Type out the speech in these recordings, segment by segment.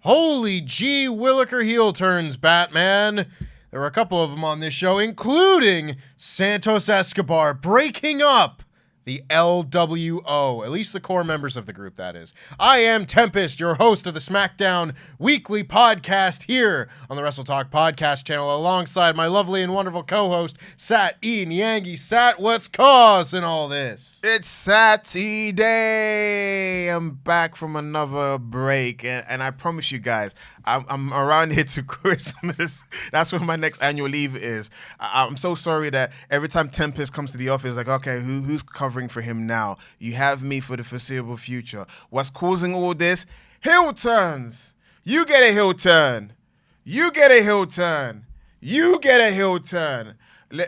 Holy gee, Williker heel turns, Batman. There were a couple of them on this show, including Santos Escobar breaking up the LWO, at least the core members of the group, that is. I am Tempest, your host of the SmackDown weekly podcast here on the WrestleTalk Podcast channel, alongside my lovely and wonderful co-host, Sat E. Nyangi. Sat, what's causing all this? It's Saturday. I'm back from another break, and I promise you guys, I'm around here to Christmas. That's when my next annual leave is. I'm so sorry that every time Tempest comes to the office, like, okay, who's covering for him now? You have me for the foreseeable future. What's causing all this? Heel turns. You get a heel turn. You get a heel turn. You get a heel turn.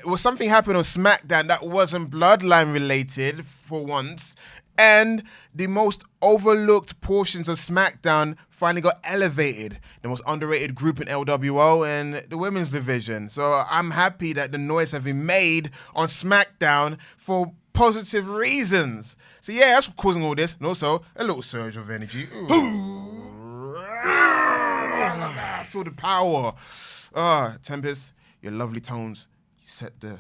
Well, something happened on SmackDown that wasn't bloodline related for once, and the most overlooked portions of SmackDown finally got elevated. The most underrated group in LWO and the women's division. So I'm happy that the noise has been made on SmackDown for positive reasons. So yeah, that's what's causing all this. And also, a little surge of energy. I feel the power. Tempest, your lovely tones, you set the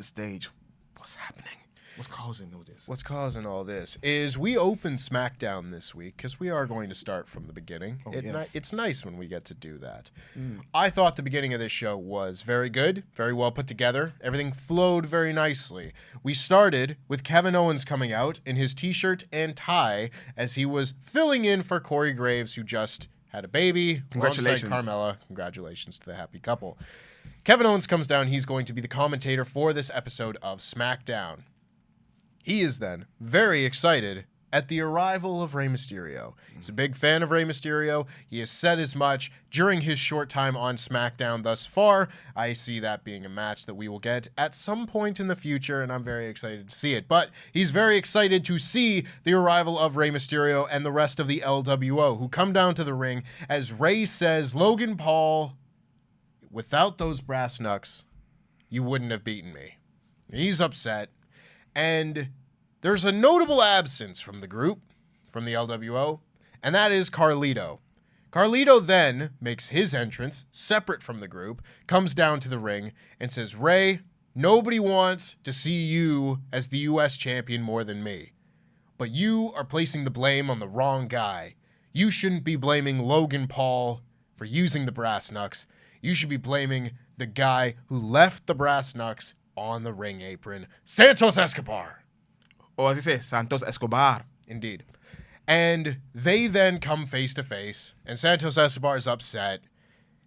stage. What's happening? What's causing all this? What's causing all this is we opened SmackDown this week because we are going to start from the beginning. Yes. It's nice when we get to do that. I thought the beginning of this show was very good, very well put together. Everything flowed very nicely. We started with Kevin Owens coming out in his t-shirt and tie as he was filling in for Corey Graves, who just had a baby. Congratulations. Alongside Carmella. Congratulations to the happy couple. Kevin Owens comes down. He's going to be the commentator for this episode of SmackDown. He is then very excited at the arrival of Rey Mysterio. He's a big fan of Rey Mysterio. He has said as much during his short time on SmackDown thus far. I see that being a match that we will get at some point in the future, and I'm very excited to see it. But he's very excited to see the arrival of Rey Mysterio and the rest of the LWO, who come down to the ring as Rey says, Logan Paul, without those brass knucks, you wouldn't have beaten me. He's upset. And there's a notable absence from the group, from the LWO, and that is Carlito. Carlito then makes his entrance, separate from the group, comes down to the ring, and says, Rey, nobody wants to see you as the U.S. champion more than me. But you are placing the blame on the wrong guy. You shouldn't be blaming Logan Paul for using the brass knucks. You should be blaming the guy who left the brass knucks on the ring apron, Santos Escobar. Or as you say, Santos Escobar. Indeed. And they then come face to face, and Santos Escobar is upset.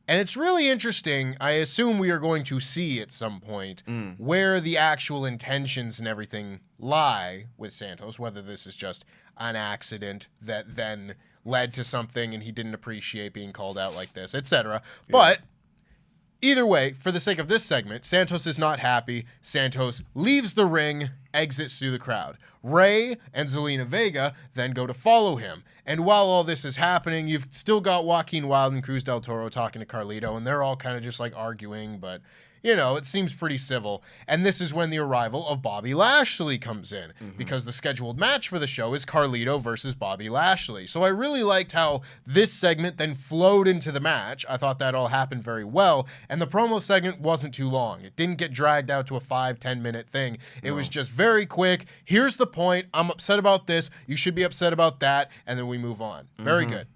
And it's really interesting. I assume we are going to see at some point where the actual intentions and everything lie with Santos, whether this is just an accident that then led to something and he didn't appreciate being called out like this, etc. Yeah. But either way, for the sake of this segment, Santos is not happy. Santos leaves the ring, exits through the crowd. Rey and Zelina Vega then go to follow him. And while all this is happening, you've still got Joaquin Wilde and Cruz del Toro talking to Carlito, and they're all kind of just like arguing, but you know, it seems pretty civil. And this is when the arrival of Bobby Lashley comes in, because the scheduled match for the show is Carlito versus Bobby Lashley. So I really liked how this segment then flowed into the match. I thought that all happened very well. And the promo segment wasn't too long. It didn't get dragged out to a 5-10 minute thing. It was just very quick. Here's the point. I'm upset about this. You should be upset about that. And then we move on. Very good.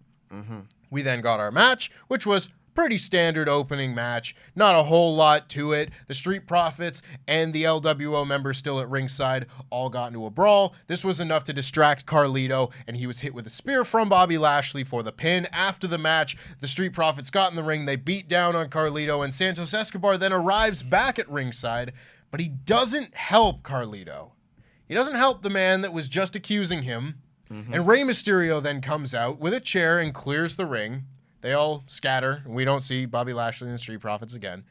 We then got our match, which was pretty standard opening match. Not a whole lot to it. The Street Profits and the LWO members still at ringside all got into a brawl. This was enough to distract Carlito, and he was hit with a spear from Bobby Lashley for the pin. After the match, the Street Profits got in the ring. They beat down on Carlito, and Santos Escobar then arrives back at ringside, but he doesn't help Carlito. He doesn't help the man that was just accusing him. And Rey Mysterio then comes out with a chair and clears the ring. They all scatter, and we don't see Bobby Lashley and the Street Profits again.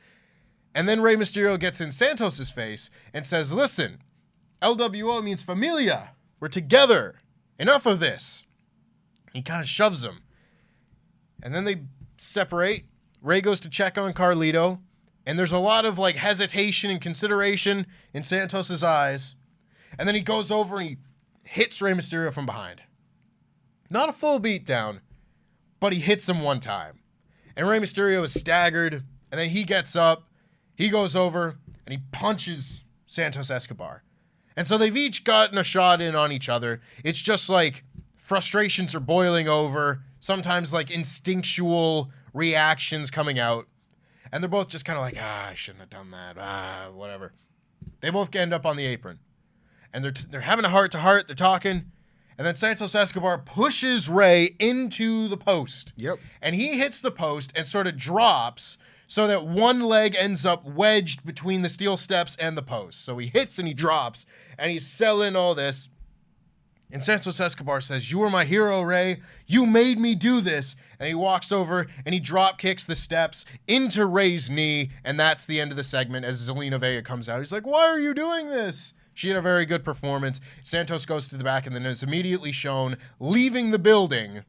And then Rey Mysterio gets in Santos' face and says, listen, LWO means familia. We're together. Enough of this. He kind of shoves him. And then they separate. Rey goes to check on Carlito, and there's a lot of like hesitation and consideration in Santos' eyes. And then he goes over and he hits Rey Mysterio from behind. Not a full beatdown, but he hits him one time. And Rey Mysterio is staggered, and then he gets up, he goes over, and he punches Santos Escobar. And so they've each gotten a shot in on each other. It's just like frustrations are boiling over, sometimes like instinctual reactions coming out. And they're both just kind of like, I shouldn't have done that, whatever. They both end up on the apron. And they're having a heart-to-heart, they're talking. And then Santos Escobar pushes Rey into the post. Yep. And he hits the post and sort of drops so that one leg ends up wedged between the steel steps and the post. So he hits and he drops, and he's selling all this. And Santos Escobar says, "You were my hero, Rey. You made me do this." And he walks over and he drop kicks the steps into Rey's knee. And that's the end of the segment as Zelina Vega comes out. He's like, "Why are you doing this?" She had a very good performance. Santos goes to the back and then is immediately shown leaving the building.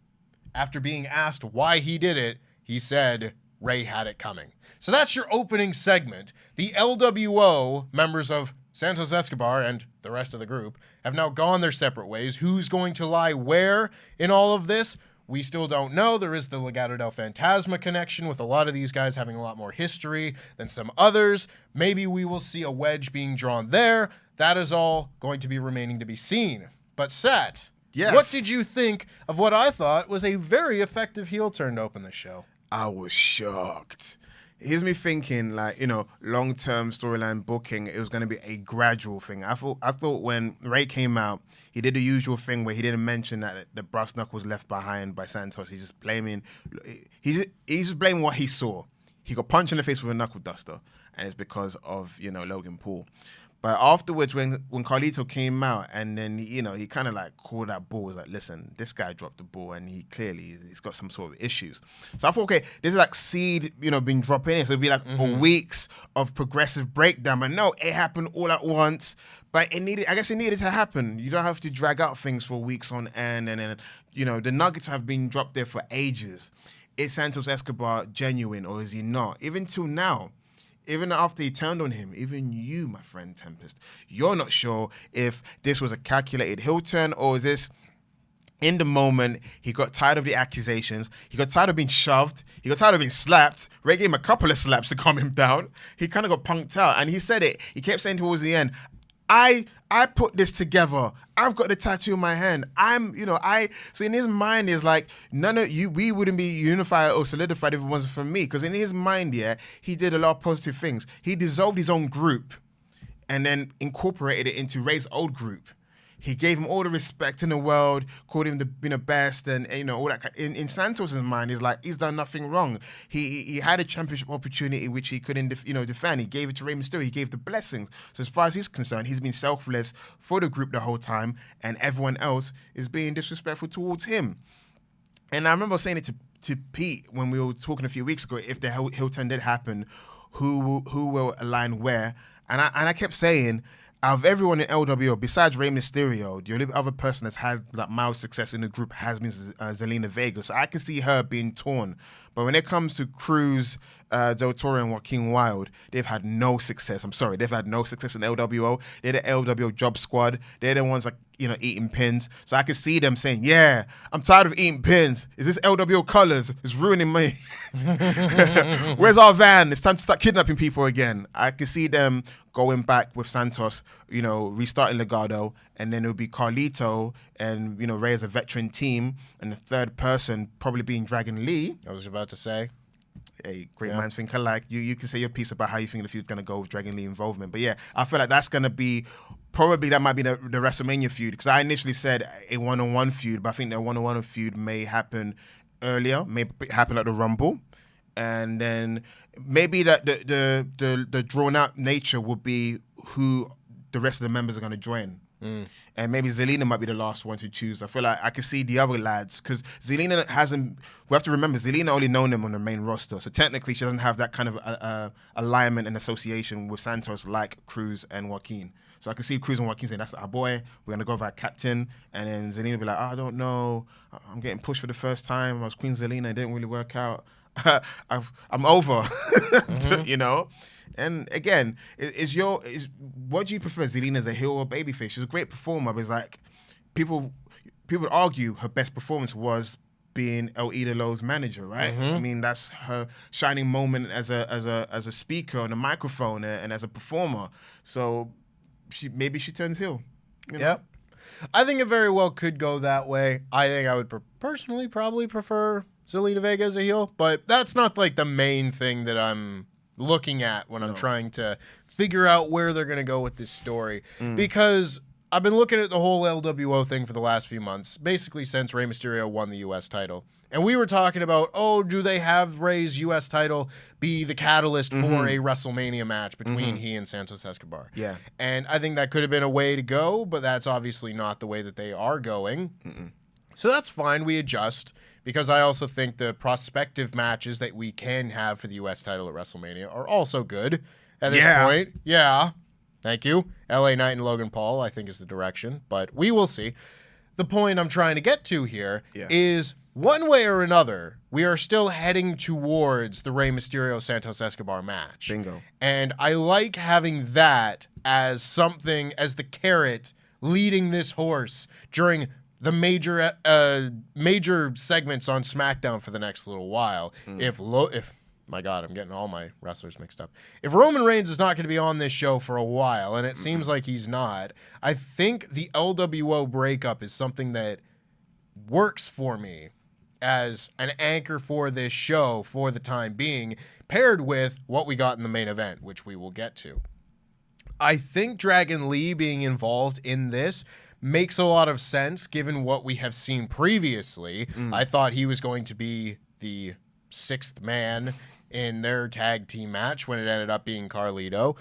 After being asked why he did it, he said Rey had it coming. So that's your opening segment. The LWO members of Santos Escobar and the rest of the group have now gone their separate ways. Who's going to lie where in all of this? We still don't know. There is the Legado del Fantasma connection with a lot of these guys having a lot more history than some others. Maybe we will see a wedge being drawn there. That is all going to be remaining to be seen. But Seth, yes. What did you think of what I thought was a very effective heel turn to open the show? I was shocked. Here's me thinking, like, long-term storyline booking, it was going to be a gradual thing. I thought when Rey came out, he did the usual thing where he didn't mention that the brass knuckle was left behind by Santos. He's just blaming what he saw. He got punched in the face with a knuckle duster, and it's because of, Logan Paul. But afterwards, when Carlito came out, and then he kind of like called that ball, was like, listen, this guy dropped the ball, and he's got some sort of issues. So I thought, okay, this is like seed, been dropping in, so it'd be like weeks of progressive breakdown. But no, it happened all at once. But it needed to happen. You don't have to drag out things for weeks on end, and then the nuggets have been dropped there for ages. Is Santos Escobar genuine, or is he not? Even till now. Even after he turned on him, even you, my friend Tempest, you're not sure if this was a calculated heel turn, or is this in the moment he got tired of the accusations, he got tired of being shoved, he got tired of being slapped. Ray gave him a couple of slaps to calm him down. He kind of got punked out, and he said it. He kept saying towards the end, I put this together. I've got the tattoo in my hand. So in his mind is like, none of you, we wouldn't be unified or solidified if it wasn't for me. Because in his mind, he did a lot of positive things. He dissolved his own group and then incorporated it into Ray's old group. He gave him all the respect in the world, called him the best, and all that. In Santos' mind, is like he's done nothing wrong. He had a championship opportunity which he couldn't defend. He gave it to Rey Mysterio. He gave the blessings. So as far as he's concerned, he's been selfless for the group the whole time, and everyone else is being disrespectful towards him. And I remember saying it to Pete when we were talking a few weeks ago. If the heel turn did happen, who will align where? And I kept saying, out of everyone in LWO, besides Rey Mysterio, the only other person that's had like mild success in the group has been Zelina Vega. So I can see her being torn. But when it comes to Cruz, Del Toro, and Joaquin Wilde, they've had no success. I'm sorry, they've had no success in LWO. They're the LWO job squad. They're the ones like eating pins. So I can see them saying, "Yeah, I'm tired of eating pins. Is this LWO colors? It's ruining me. Where's our van? It's time to start kidnapping people again." I can see them going back with Santos, restarting Legado, and then it'll be Carlito and Rey as a veteran team, and the third person probably being Dragon Lee. I was about to say. Hey, great minds think alike. You can say your piece about how you think the feud's going to go with Dragon Lee involvement. But yeah, I feel like that's going to be, that might be the WrestleMania feud. Because I initially said a one-on-one feud, but I think the one-on-one feud may happen earlier, may happen at the Rumble. And then maybe that the drawn-out nature would be who the rest of the members are going to join. And maybe Zelina might be the last one to choose. I feel like I can see the other lads, because Zelina hasn't, we have to remember, Zelina only known them on the main roster. So technically she doesn't have that kind of alignment and association with Santos like Cruz and Joaquin. So I can see Cruz and Joaquin saying, that's our boy, we're going to go with our captain. And then Zelina will be like, I don't know, I'm getting pushed for the first time. I was Queen Zelina, it didn't really work out. I'm over, And again, what do you prefer, Zelina as a heel or babyface? She's a great performer, but it's like people would argue her best performance was being El Idolo's manager, right? I mean, that's her shining moment as a speaker on a microphone and as a performer. So maybe she turns heel. You know? Yep. I think it very well could go that way. I think I would personally probably prefer Zelina Vega as a heel, but that's not like the main thing that I'm looking at when I'm trying to figure out where they're going to go with this story. Because I've been looking at the whole LWO thing for the last few months, basically since Rey Mysterio won the U.S. title. And we were talking about, do they have Rey's U.S. title be the catalyst for a WrestleMania match between he and Santos Escobar? Yeah. And I think that could have been a way to go, but that's obviously not the way that they are going. So that's fine. We adjust, because I also think the prospective matches that we can have for the U.S. title at WrestleMania are also good at this point. Yeah. Thank you. LA Knight and Logan Paul, I think, is the direction, but we will see. The point I'm trying to get to here is, one way or another, we are still heading towards the Rey Mysterio Santos Escobar match. Bingo. And I like having that as something, as the carrot leading this horse during the major segments on SmackDown for the next little while. If my God, I'm getting all my wrestlers mixed up. If Roman Reigns is not going to be on this show for a while, and it seems like he's not, I think the LWO breakup is something that works for me as an anchor for this show for the time being, paired with what we got in the main event, which we will get to. I think Dragon Lee being involved in this makes a lot of sense given what we have seen previously. I thought he was going to be the sixth man in their tag team match when it ended up being Carlito.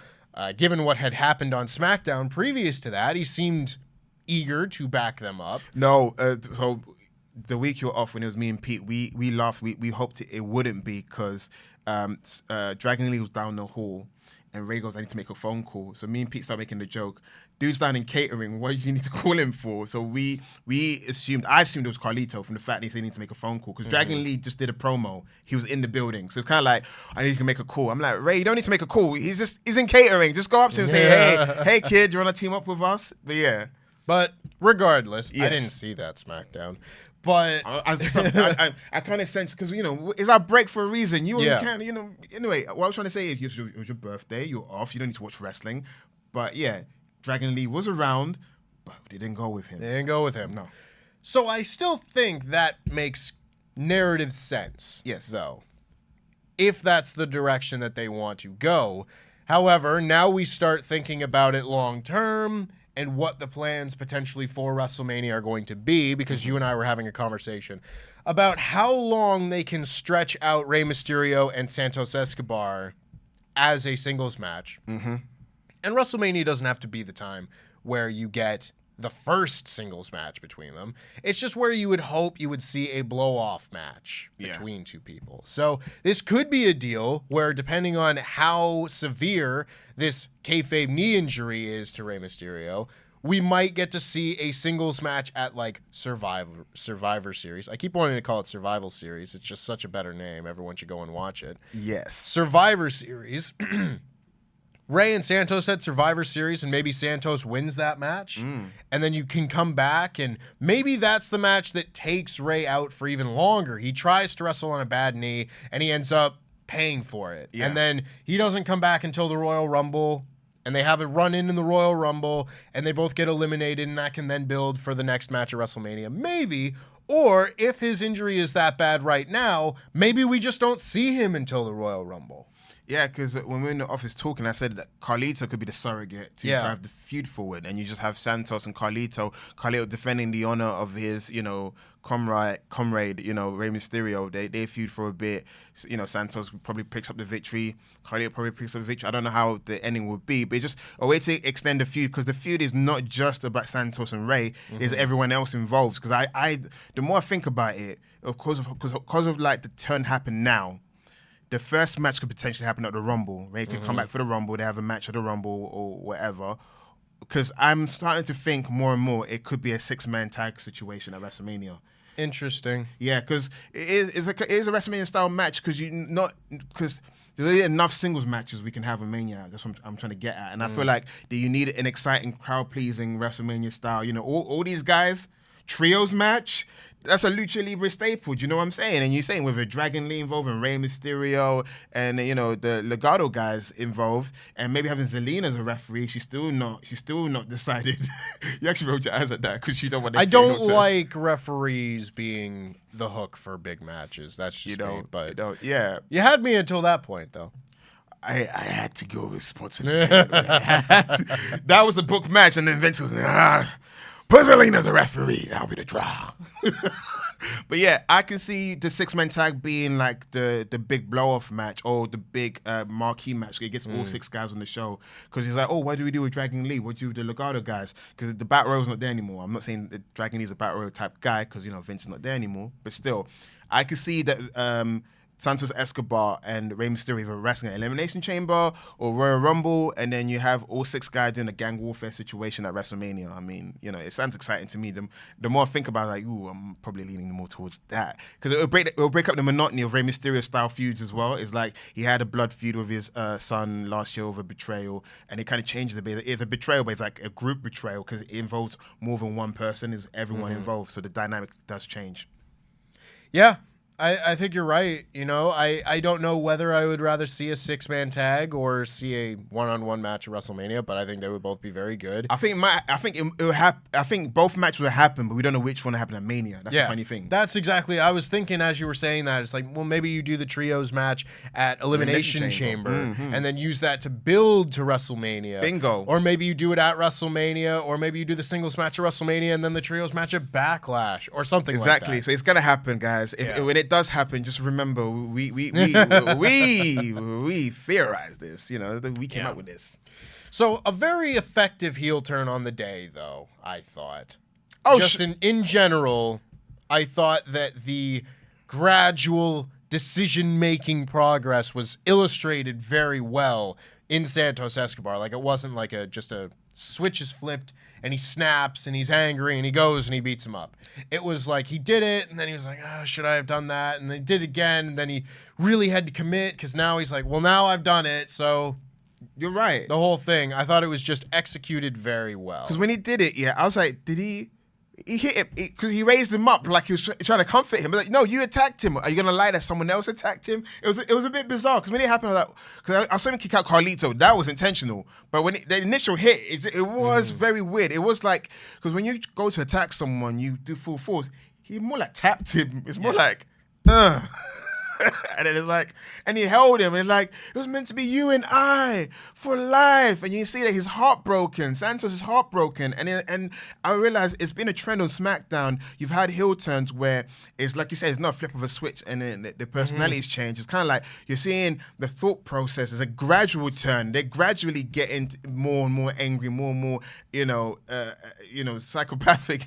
Given what had happened on SmackDown previous to that, he seemed eager to back them up. No, so the week you were off when it was me and Pete, we laughed. We hoped it wouldn't be, because Dragon Lee was down the hall and Ray goes, I need to make a phone call. So me and Pete started making the joke, dude's down in catering, what do you need to call him for? So I assumed it was Carlito from the fact that he needed to make a phone call, because Dragon Lee just did a promo. He was in the building. So it's kind of like, I need to make a call. I'm like, Ray, you don't need to make a call. He's in catering. Just go up to him and say, hey kid, you want to team up with us? But yeah. But regardless, I didn't see that SmackDown. But I kind of sense, because, it's our break for a reason. You can't, anyway, what I was trying to say is, it was your birthday, you're off, you don't need to watch wrestling. But yeah, Dragon Lee was around, but they didn't go with him. No. So I still think that makes narrative sense. Yes. Though, if that's the direction that they want to go. However, now we start thinking about it long term and what the plans potentially for WrestleMania are going to be, because you and I were having a conversation about how long they can stretch out Rey Mysterio and Santos Escobar as a singles match. And WrestleMania doesn't have to be the time where you get the first singles match between them. It's just where you would hope you would see a blow-off match between two people. So this could be a deal where, depending on how severe this kayfabe knee injury is to Rey Mysterio, we might get to see a singles match at, like, Survivor Series. I keep wanting to call it Survival Series. It's just such a better name. Everyone should go and watch it. Yes. Survivor Series. Rey and Santos had Survivor Series, and maybe Santos wins that match. And then you can come back, and maybe that's the match that takes Rey out for even longer. He tries to wrestle on a bad knee, and he ends up paying for it. And then he doesn't come back until the Royal Rumble, and they have a run-in the Royal Rumble, and they both get eliminated, and that can then build for the next match at WrestleMania. Maybe. Or if his injury is that bad right now, maybe we just don't see him until the Royal Rumble. Yeah, because when we were in the office talking, I said that Carlito could be the surrogate to drive the feud forward, and you just have Santos and Carlito defending the honor of his, comrade, Rey Mysterio. They feud for a bit. Santos probably picks up the victory. Carlito probably picks up the victory. I don't know how the ending would be, but it's just a way to extend the feud, because the feud is not just about Santos and Rey. There's everyone else involved. Because the more I think about it, because of like the turn happened now, the first match could potentially happen at the Rumble. Ray could come back for the Rumble. They have a match at the Rumble or whatever. Because I'm starting to think more and more it could be a 6-man tag situation at WrestleMania. Interesting. Yeah, because it is a WrestleMania style match, because there's really enough singles matches we can have in Mania. That's what I'm trying to get at. And I feel like you need an exciting, crowd pleasing WrestleMania style. All these guys, trios match, that's a Lucha Libre staple. Do you know what I'm saying? And you're saying with a Dragon Lee involved and Rey Mysterio and, you know, the Legado guys involved, and maybe having Zelina as a referee, she's still not decided. You actually rolled your eyes at that because you don't want to. I don't like referees being the hook for big matches. That's just me. But yeah. You had me until that point, though. I had to go with sponsorship. That was the book match, and then Vince was like, put Zelina as a referee. That'll be the draw. But yeah, I can see the 6-man tag being like the big blow-off match or the big marquee match. It gets all 6 guys on the show because he's like, oh, what do we do with Dragon Lee? What do we do with the Legado guys? Because the Battle Royal's not there anymore. I'm not saying that Dragon Lee's a Battle Royal type guy because, you know, Vince is not there anymore. But still, I can see that Santos Escobar and Rey Mysterio either wrestling at Elimination Chamber or Royal Rumble, and then you have all 6 guys doing a gang warfare situation at WrestleMania. I mean, you know, it sounds exciting to me. The more I think about it, like, ooh, I'm probably leaning more towards that. Because it'll break up the monotony of Rey Mysterio style feuds as well. It's like he had a blood feud with his son last year over betrayal, and it kind of changes a bit. It's a betrayal, but it's like a group betrayal because it involves more than one person, is everyone involved. So the dynamic does change. Yeah. I think you're right. You know, I don't know whether I would rather see a 6-man tag or see a one-on-one match at WrestleMania, but I think they would both be very good. I think both matches will happen, but we don't know which one will happen at Mania. That's the funny thing. That's exactly. I was thinking as you were saying that. It's like, well, maybe you do the trios match at Elimination Chamber and then use that to build to WrestleMania. Bingo. Or maybe you do it at WrestleMania, or maybe you do the singles match at WrestleMania and then the trios match at Backlash or something like that. Exactly. So it's gonna happen, guys. When it does happen, just remember we theorized this. You know, we came up with this. So a very effective heel turn on the day, though, I thought. Oh, just in general, I thought that the gradual decision-making progress was illustrated very well in Santos Escobar. Like, it wasn't like just a switch is flipped and he snaps and he's angry and he goes and he beats him up. It was like he did it and then he was like, oh, should I have done that? And then he did it again and then he really had to commit because now he's like, well, now I've done it, so... You're right. The whole thing, I thought it was just executed very well. Because when he did it, I was like, did he hit him? Because he raised him up like he was trying to comfort him. But like, no, you attacked him. Are you going to lie that someone else attacked him? It was a bit bizarre. Because when it happened, I was like, because I was trying to kick out Carlito. That was intentional. But when the initial hit, it was very weird. It was like, because when you go to attack someone, you do full force. He more like tapped him. It's more like, and then it's like, and he held him, and it's like, it was meant to be you and I for life. And you see that he's heartbroken. Santos is heartbroken. And I realized it's been a trend on SmackDown. You've had heel turns where it's like you said, it's not a flip of a switch and then the personalities change. It's kind of like you're seeing the thought process is a gradual turn. They gradually get into more and more angry, more and more, psychopathic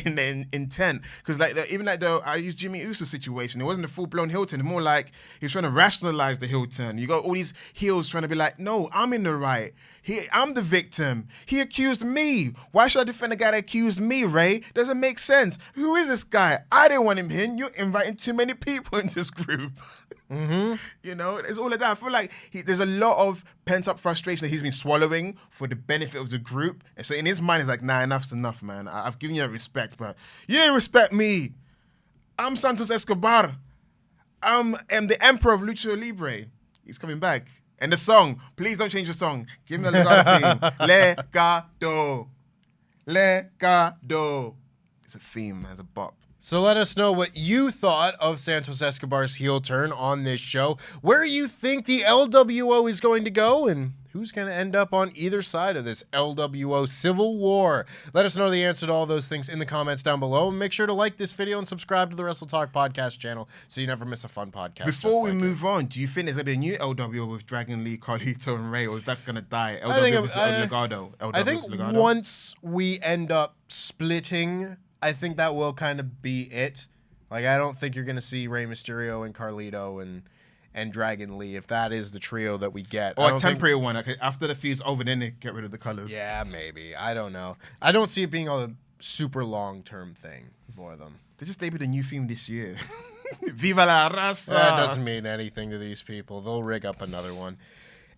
in intent. Because even I use Jimmy Uso's situation. It wasn't a full-blown heel turn. It's more like he's trying to rationalize the heel turn. You got all these heels trying to be like, no, I'm in the right. I'm the victim. He accused me. Why should I defend a guy that accused me, Ray? Doesn't make sense. Who is this guy? I didn't want him in. You're inviting too many people in this group. You know, it's all of that. I feel like there's a lot of pent-up frustration that he's been swallowing for the benefit of the group. And so in his mind, he's like, nah, enough's enough, man. I've given you that respect, but you didn't respect me. I'm Santos Escobar. I am the emperor of Lucha Libre. He's coming back. And the song, please don't change the song. Give me the Legado theme. Legado. It's a theme, it's a bop. So let us know what you thought of Santos Escobar's heel turn on this show, where you think the LWO is going to go, and who's going to end up on either side of this LWO Civil War. Let us know the answer to all those things in the comments down below. And make sure to like this video and subscribe to the WrestleTalk Podcast channel so you never miss a fun podcast. Before we move on, do you think there's going to be a new LWO with Dragon Lee, Carlito, and Ray, or that's going to die? LWO versus Legado. I think once we end up splitting, I think that will kind of be it. Like, I don't think you're going to see Rey Mysterio and Carlito and Dragon Lee, if that is the trio that we get. Or a temporary one. Okay, after the feud's over, then they get rid of the colors. Yeah, maybe. I don't know. I don't see it being a super long-term thing for them. They just debuted a new theme this year. Viva la raza! That doesn't mean anything to these people. They'll rig up another one.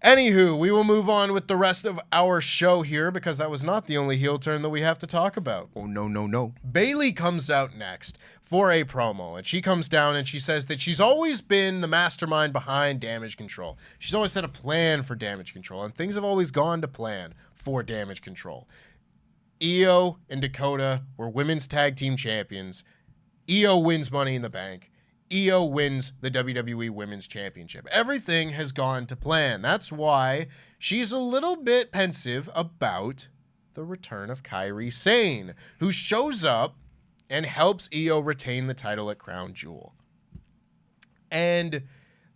Anywho, we will move on with the rest of our show here because that was not the only heel turn that we have to talk about. Oh, no. Bayley comes out next for a promo, and she comes down and she says that she's always been the mastermind behind Damage Control. She's always had a plan for Damage Control, and things have always gone to plan for Damage Control. Io and Dakota were women's tag team champions. Io wins Money in the Bank. Io wins the WWE Women's Championship. Everything has gone to plan. That's why she's a little bit pensive about the return of Kairi Sane, who shows up and helps Io retain the title at Crown Jewel. And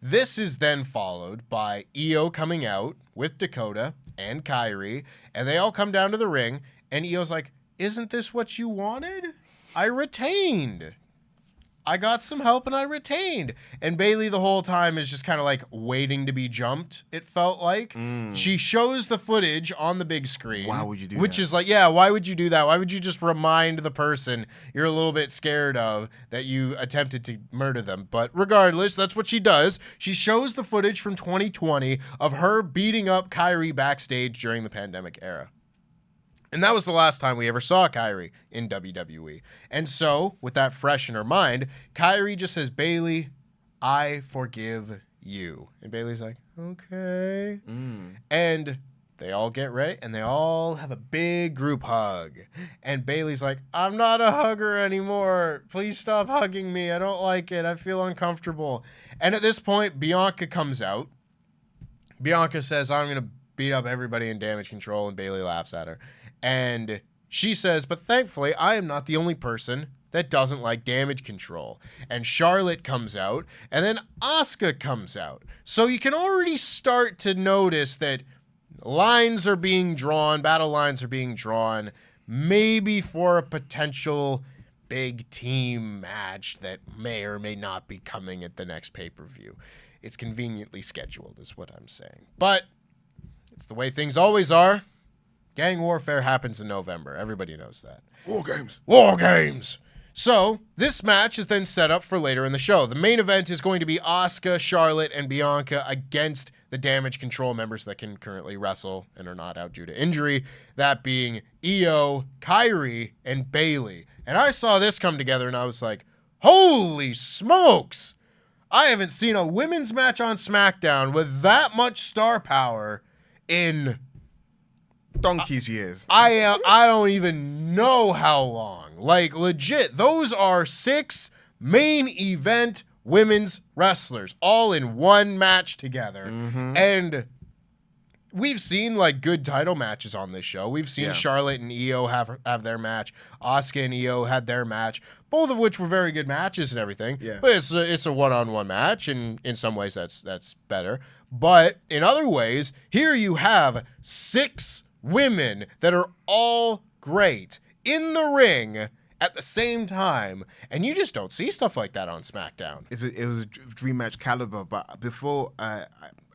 this is then followed by Io coming out with Dakota and Kairi, and they all come down to the ring, and Io's like, "Isn't this what you wanted? I retained. I got some help and I retained." And Bayley the whole time is just kind of like waiting to be jumped, it felt like. She shows the footage on the big screen. Why would you do Which that? is like, yeah, why would you do that? Why would you just remind the person you're a little bit scared of that you attempted to murder them? But regardless, that's what she does. She shows the footage from 2020 of her beating up Kairi backstage during the pandemic era. And that was the last time we ever saw Kairi in WWE. And so, with that fresh in her mind, Kairi just says, "Bayley, I forgive you." And Bayley's like, "Okay." And they all get ready, and they all have a big group hug. And Bayley's like, "I'm not a hugger anymore. Please stop hugging me. I don't like it. I feel uncomfortable." And at this point, Bianca comes out. Bianca says, "I'm going to beat up everybody in Damage Control," and Bayley laughs at her. And she says, "But thankfully, I am not the only person that doesn't like Damage Control." And Charlotte comes out, and then Asuka comes out. So you can already start to notice that lines are being drawn, battle lines are being drawn, maybe for a potential big team match that may or may not be coming at the next pay-per-view. It's conveniently scheduled, is what I'm saying. But it's the way things always are. Gang warfare happens in November. Everybody knows that. War games. War games! So, this match is then set up for later in the show. The main event is going to be Asuka, Charlotte, and Bianca against the Damage Control members that can currently wrestle and are not out due to injury. That being Io, Kairi, and Bayley. And I saw this come together and I was like, holy smokes! I haven't seen a women's match on SmackDown with that much star power in Donkey's years. I don't even know how long. Like, legit, those are 6 main event women's wrestlers all in one match together. And we've seen, like, good title matches on this show. We've seen Charlotte and Io have their match. Asuka and Io had their match, both of which were very good matches and everything. Yeah. But it's a one-on-one match, and in some ways that's better. But in other ways, here you have 6 women that are all great in the ring at the same time, and you just don't see stuff like that on SmackDown. It was a dream match caliber, but before I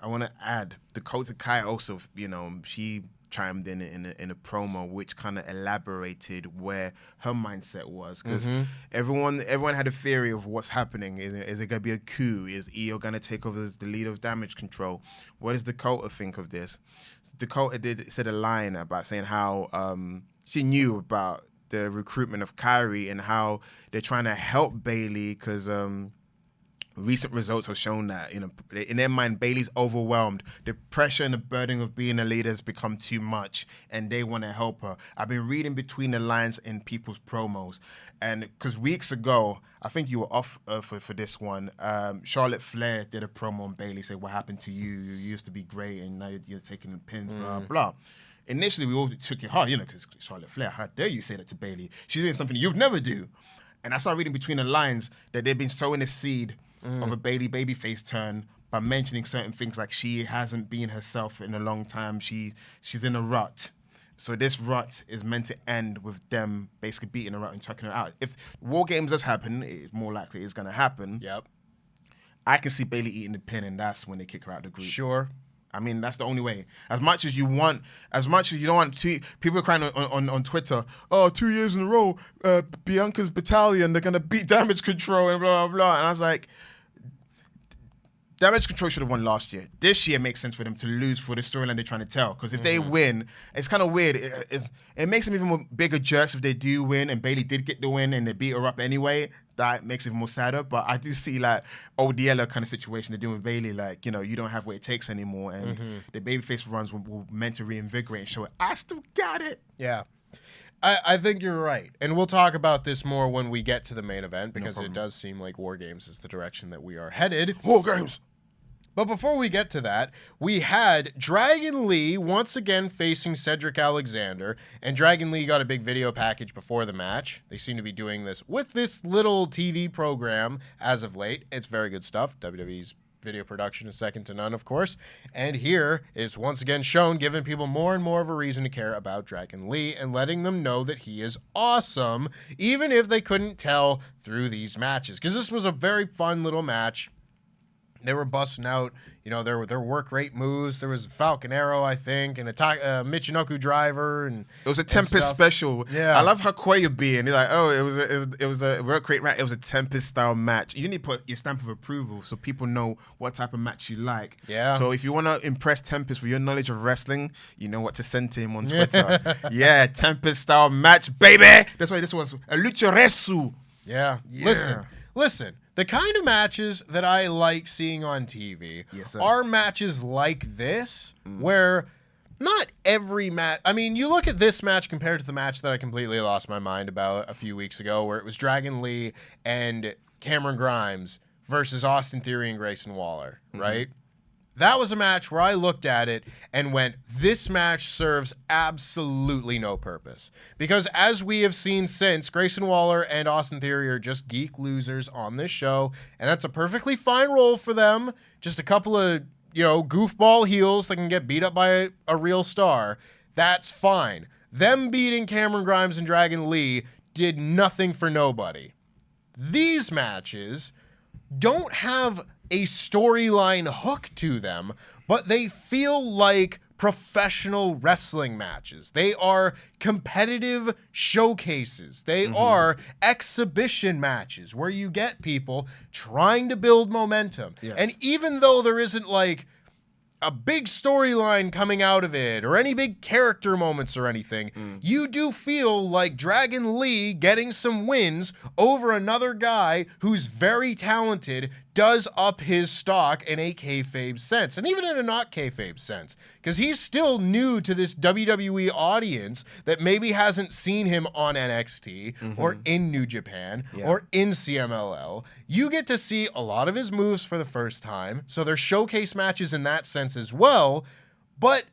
want to add, Dakota Kai also, she chimed in a promo which kind of elaborated where her mindset was, because everyone had a theory of what's happening. Is it going to be a coup? Is Io going to take over as the leader of Damage Control? What does Dakota think of this? Dakota said a line about saying how she knew about the recruitment of Kairi and how they're trying to help Bayley because recent results have shown that, in their mind, Bayley's overwhelmed. The pressure and the burden of being a leader has become too much, and they want to help her. I've been reading between the lines in people's promos, and because weeks ago, I think you were off for this one, Charlotte Flair did a promo on Bayley, said, "What happened to you? You used to be great, and now you're taking the pins, blah, blah." Initially, we all took it hard, because Charlotte Flair, how dare you say that to Bayley? She's doing something you'd never do. And I started reading between the lines that they've been sowing a seed of a Bayley babyface turn by mentioning certain things like she hasn't been herself in a long time. She's in a rut. So this rut is meant to end with them basically beating her out and chucking her out. If War Games does happen, it's more likely it's going to happen. Yep. I can see Bayley eating the pin, and that's when they kick her out of the group. Sure. I mean, that's the only way. As much as you don't want to, people are crying on Twitter, 2 years in a row, Bianca's battalion, they're going to beat Damage Control and blah, blah, blah. And I was like, Damage Control should have won last year. This year makes sense for them to lose for the storyline they're trying to tell. Because if they win, it's kind of weird. It makes them even more bigger jerks if they do win. And Bayley did get the win and they beat her up anyway. That makes it more sadder. But I do see like Odiella kind of situation they're doing with Bayley. Like, you know, you don't have what it takes anymore. And the babyface runs were meant to reinvigorate and show it. I still got it. Yeah. I think you're right. And we'll talk about this more when we get to the main event because it does seem like War Games is the direction that we are headed. War Games! But before we get to that, we had Dragon Lee once again facing Cedric Alexander, and Dragon Lee got a big video package before the match. They seem to be doing this with this little TV program as of late. It's very good stuff. WWE's video production is second to none, of course. And here is once again shown, giving people more and more of a reason to care about Dragon Lee and letting them know that he is awesome, even if they couldn't tell through these matches. Because this was a very fun little match. They were busting out, you know, their work rate moves. There was a Falcon Arrow, I think, and a Michinoku driver, and it was a Tempest special. Yeah, I love how coy you're being. You're like, oh, it was a work rate match. It was a Tempest style match. You need to put your stamp of approval so people know what type of match you like. Yeah. So if you want to impress Tempest with your knowledge of wrestling, you know what to send to him on Twitter. Yeah, Tempest style match, baby. That's why this was a lucharesu. Yeah. Listen. The kind of matches that I like seeing on TV are matches like this, where not every match... I mean, you look at this match compared to the match that I completely lost my mind about a few weeks ago, where it was Dragon Lee and Cameron Grimes versus Austin Theory and Grayson Waller, right? That was a match where I looked at it and went, this match serves absolutely no purpose. Because as we have seen since, Grayson Waller and Austin Theory are just geek losers on this show, and that's a perfectly fine role for them. Just a couple of, you know, goofball heels that can get beat up by a real star. That's fine. Them beating Cameron Grimes and Dragon Lee did nothing for nobody. These matches don't have a storyline hook to them, but they feel like professional wrestling matches. They are competitive showcases. They are exhibition matches where you get people trying to build momentum. Yes. And even though there isn't like a big storyline coming out of it or any big character moments or anything, you do feel like Dragon Lee getting some wins over another guy who's very talented does up his stock in a kayfabe sense, and even in a not kayfabe sense, because he's still new to this WWE audience that maybe hasn't seen him on NXT or in New Japan or in CMLL. You get to see a lot of his moves for the first time, so they're showcase matches in that sense as well, but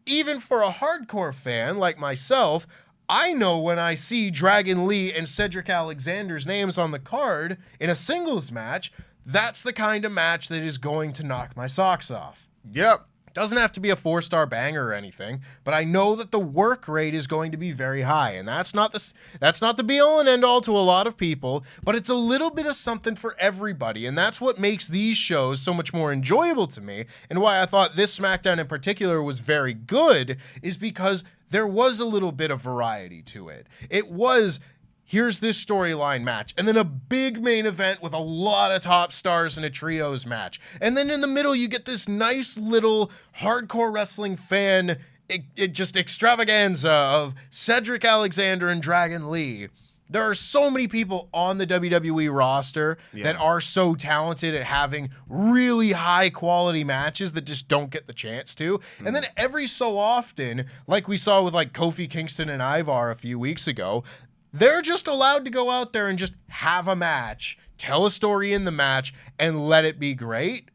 even for a hardcore fan like myself, I know when I see Dragon Lee and Cedric Alexander's names on the card in a singles match, that's the kind of match that is going to knock my socks off. Yep. Doesn't have to be a 4-star banger or anything, but I know that the work rate is going to be very high, and that's not the be-all and end-all to a lot of people, but it's a little bit of something for everybody, and that's what makes these shows so much more enjoyable to me, and why I thought this SmackDown in particular was very good, is because there was a little bit of variety to it. It was, here's this storyline match, and then a big main event with a lot of top stars in a trios match. And then in the middle, you get this nice little hardcore wrestling fan, it just extravaganza of Cedric Alexander and Dragon Lee. There are so many people on the WWE roster that are so talented at having really high quality matches that just don't get the chance to. And then every so often, like we saw with like Kofi Kingston and Ivar a few weeks ago, they're just allowed to go out there and just have a match, tell a story in the match, and let it be great.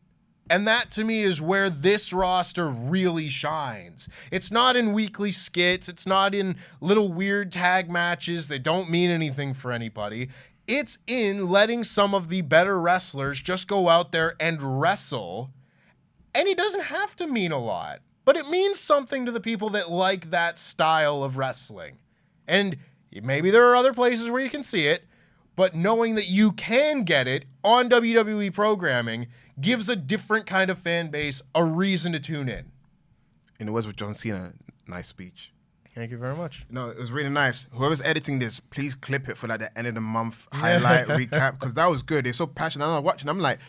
And that, to me, is where this roster really shines. It's not in weekly skits. It's not in little weird tag matches that don't mean anything for anybody. It's in letting some of the better wrestlers just go out there and wrestle. And it doesn't have to mean a lot, but it means something to the people that like that style of wrestling. And maybe there are other places where you can see it, but knowing that you can get it on WWE programming gives a different kind of fan base a reason to tune in. In the words of John Cena, nice speech. Thank you very much. No, it was really nice. Whoever's editing this, please clip it for like the end of the month highlight recap, because that was good. They're so passionate. I'm watching, I'm like,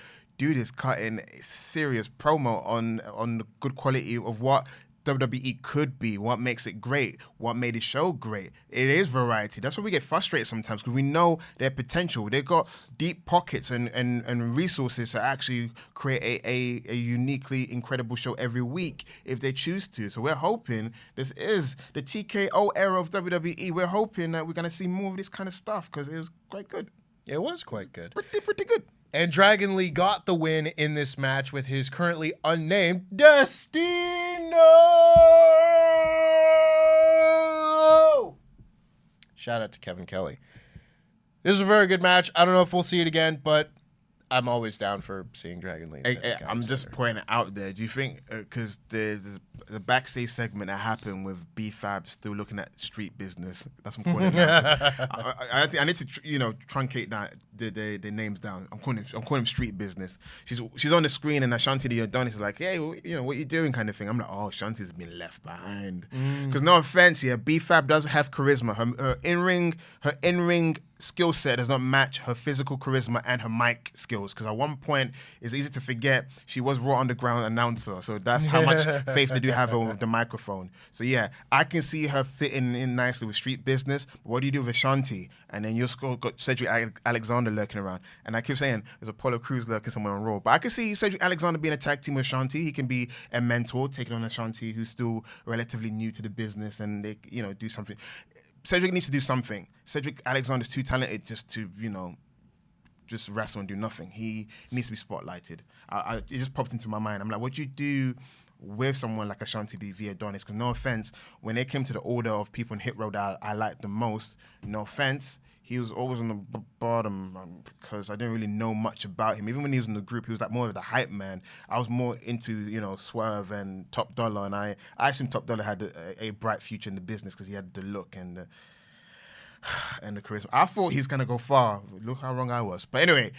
dude is cutting a serious promo on the good quality of what WWE could be, what makes it great, what made the show great. It is variety. That's why we get frustrated sometimes, because we know their potential. They've got deep pockets and resources to actually create a uniquely incredible show every week if they choose to. So we're hoping this is the TKO era of WWE. We're hoping that we're going to see more of this kind of stuff, because it was quite good. It was quite good. Pretty good. And Dragon Lee got the win in this match with his currently unnamed Destino. Shout out to Kevin Kelly. This is a very good match. I don't know if we'll see it again, but I'm always down for seeing Dragon Lee. I'm just pointing it out there. Do you think, because there's the backstage segment that happened with B-Fab still looking at street business? That's what I'm calling it now. I need to truncate that the names down. I'm calling him street business. She's on the screen and Ashanti the Adonis is like, hey, what you doing, kind of thing. I'm like, oh, Ashanti's been left behind. Because no offense, B-Fab does have charisma. Her in-ring skill set does not match her physical charisma and her mic skills, because at one point it's easy to forget she was Raw Underground announcer, so that's how much faith they do have her with the microphone. So yeah, I can see her fitting in nicely with street business. But what do you do with Ashanti? And then you've got Cedric Alexander lurking around, and I keep saying there's Apollo Crews lurking somewhere on Raw, but I can see Cedric Alexander being a tag team with Ashanti. He can be a mentor, taking on Ashanti, who's still relatively new to the business, and they do something. Cedric needs to do something. Cedric Alexander's too talented just to, just wrestle and do nothing. He needs to be spotlighted. It just popped into my mind. I'm like, what do you do with someone like Ashanti D.V. Adonis? Because no offense, when they came to the order of people in Hit Row that I liked the most, no offense, he was always on the bottom because I didn't really know much about him. Even when he was in the group, he was like more of the hype man. I was more into, Swerve and Top Dollar, and I assumed Top Dollar had a bright future in the business because he had the look and the charisma. I thought he's gonna go far. Look how wrong I was. But anyway,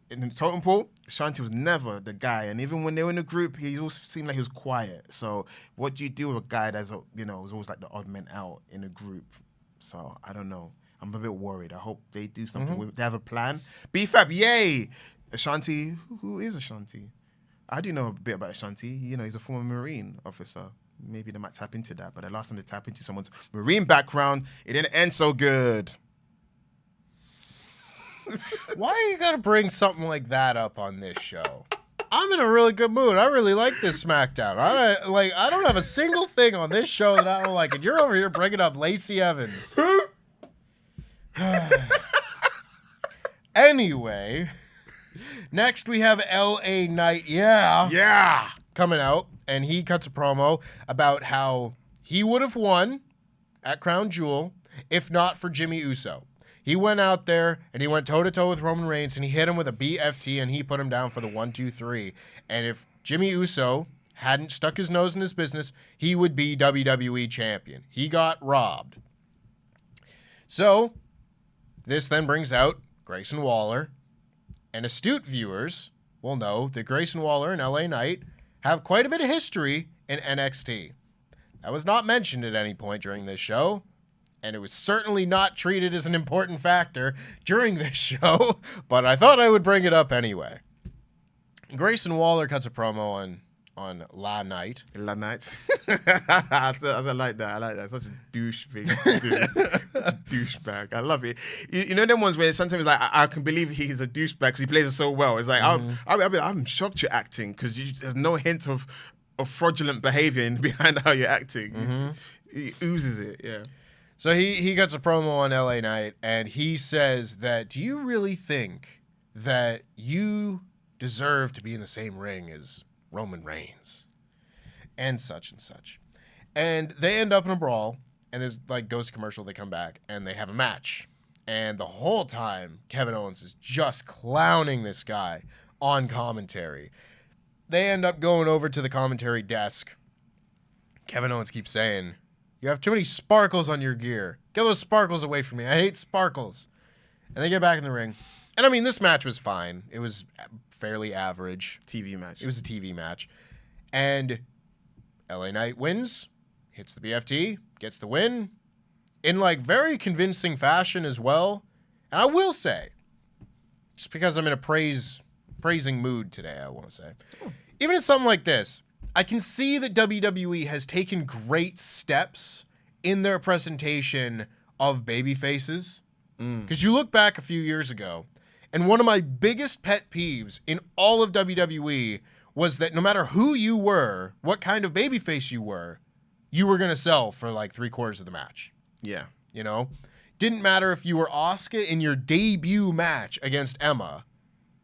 in the totem pole, Shanti was never the guy, and even when they were in the group, he always seemed like he was quiet. So what do you do with a guy that's was always like the odd man out in a group? So I don't know. I'm a bit worried. I hope they do something with it. They have a plan. B-Fab, yay! Ashanti, who is Ashanti? I do know a bit about Ashanti. He's a former Marine officer. Maybe they might tap into that. But the last time they tap into someone's Marine background, it didn't end so good. Why you gotta bring something like that up on this show? I'm in a really good mood. I really like this SmackDown. I don't have a single thing on this show that I don't like. And you're over here bringing up Lacey Evans. Anyway, next we have LA Knight, coming out, and he cuts a promo about how he would have won at Crown Jewel if not for Jimmy Uso. He went out there and he went toe-to-toe with Roman Reigns and he hit him with a BFT and he put him down for the 1-2-3. And if Jimmy Uso hadn't stuck his nose in his business, he would be WWE champion. He got robbed. So this then brings out Grayson Waller, and astute viewers will know that Grayson Waller and LA Knight have quite a bit of history in NXT. That was not mentioned at any point during this show, and it was certainly not treated as an important factor during this show, but I thought I would bring it up anyway. Grayson Waller cuts a promo on La Knight. La Knight. I like that. I like that. Such a douche thing to do. Such a douchebag. I love it. You know them ones where sometimes like I can believe he's a douchebag because he plays it so well. It's like I'm shocked you're acting because there's no hint of fraudulent behavior behind how you're acting. He oozes it. Yeah. So he gets a promo on LA Knight and he says that, do you really think that you deserve to be in the same ring as Roman Reigns and such. And they end up in a brawl, and there's goes to commercial, they come back, and they have a match. And the whole time, Kevin Owens is just clowning this guy on commentary. They end up going over to the commentary desk. Kevin Owens keeps saying, you have too many sparkles on your gear. Get those sparkles away from me. I hate sparkles. And they get back in the ring. And I mean, this match was fine. It was fairly average. TV match. It was a TV match. And LA Knight wins, hits the BFT, gets the win in very convincing fashion as well. And I will say, just because I'm in a praise praising mood today, I want to say. Even in something like this, I can see that WWE has taken great steps in their presentation of baby faces. Because you look back a few years ago, and one of my biggest pet peeves in all of WWE was that no matter who you were, what kind of babyface you were going to sell for like 3/4 of the match. Yeah. You know? Didn't matter if you were Asuka in your debut match against Emma.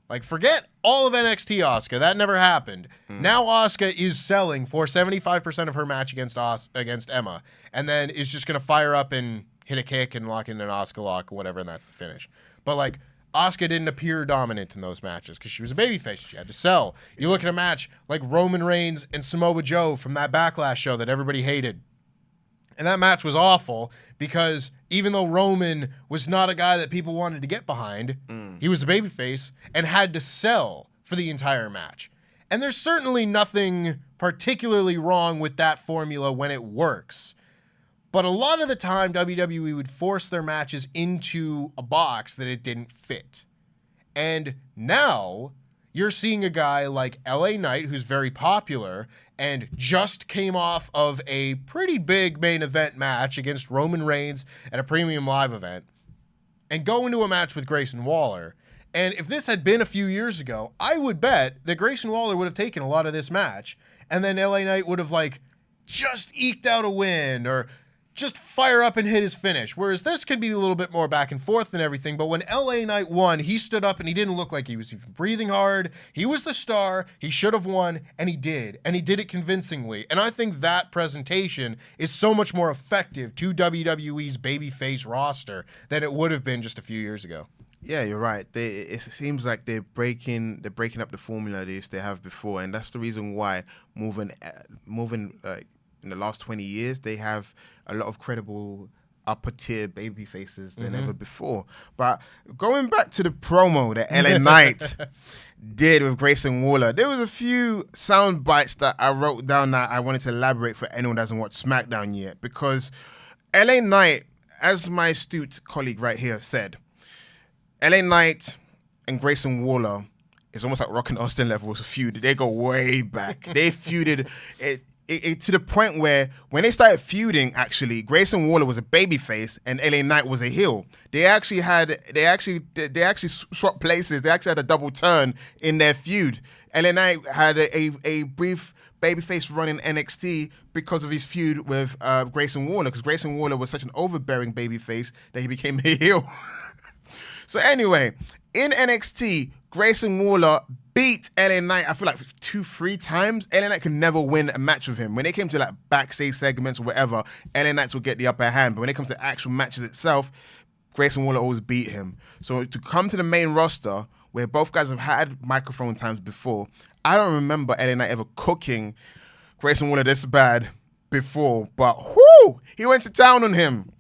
Like, forget all of NXT Asuka. That never happened. Now Asuka is selling for 75% of her match against Emma, and then is just going to fire up and hit a kick and lock in an Asuka lock or whatever, and that's the finish. But, like, Asuka didn't appear dominant in those matches because she was a babyface. She had to sell. You look at a match like Roman Reigns and Samoa Joe from that Backlash show that everybody hated. And that match was awful because even though Roman was not a guy that people wanted to get behind, he was a babyface and had to sell for the entire match. And there's certainly nothing particularly wrong with that formula when it works. But a lot of the time, WWE would force their matches into a box that it didn't fit. And now you're seeing a guy like LA Knight, who's very popular and just came off of a pretty big main event match against Roman Reigns at a premium live event, and go into a match with Grayson Waller. And if this had been a few years ago, I would bet that Grayson Waller would have taken a lot of this match, and then LA Knight would have like just eked out a win or just fire up and hit his finish. Whereas this could be a little bit more back and forth and everything. But when LA Knight won, he stood up and he didn't look like he was even breathing hard. He was the star. He should have won, and he did. And he did it convincingly. And I think that presentation is so much more effective to WWE's babyface roster than it would have been just a few years ago. Yeah, you're right. It seems like they're breaking up the formula they used to have before, and that's the reason why moving in the last 20 years, they have a lot of credible upper tier baby faces than ever before. But going back to the promo that LA Knight did with Grayson Waller, there was a few sound bites that I wrote down that I wanted to elaborate for anyone that hasn't watched SmackDown yet. Because LA Knight, as my astute colleague right here said, LA Knight and Grayson Waller is almost like Rock and Austin levels of feud. They go way back. They feuded it to the point where when they started feuding, actually, Grayson Waller was a babyface and LA Knight was a heel. They actually swapped places. They actually had a double turn in their feud. LA Knight had a brief babyface run in NXT because of his feud with Grayson Waller, because Grayson Waller was such an overbearing babyface that he became a heel. So anyway, in NXT, Grayson Waller beat LA Knight, I feel like 2-3 times. LA Knight could never win a match with him. When it came to like backstage segments or whatever, LA Knight will get the upper hand. But when it comes to actual matches itself, Grayson Waller always beat him. So to come to the main roster, where both guys have had microphone times before, I don't remember LA Knight ever cooking Grayson Waller this bad before. But whoo, he went to town on him.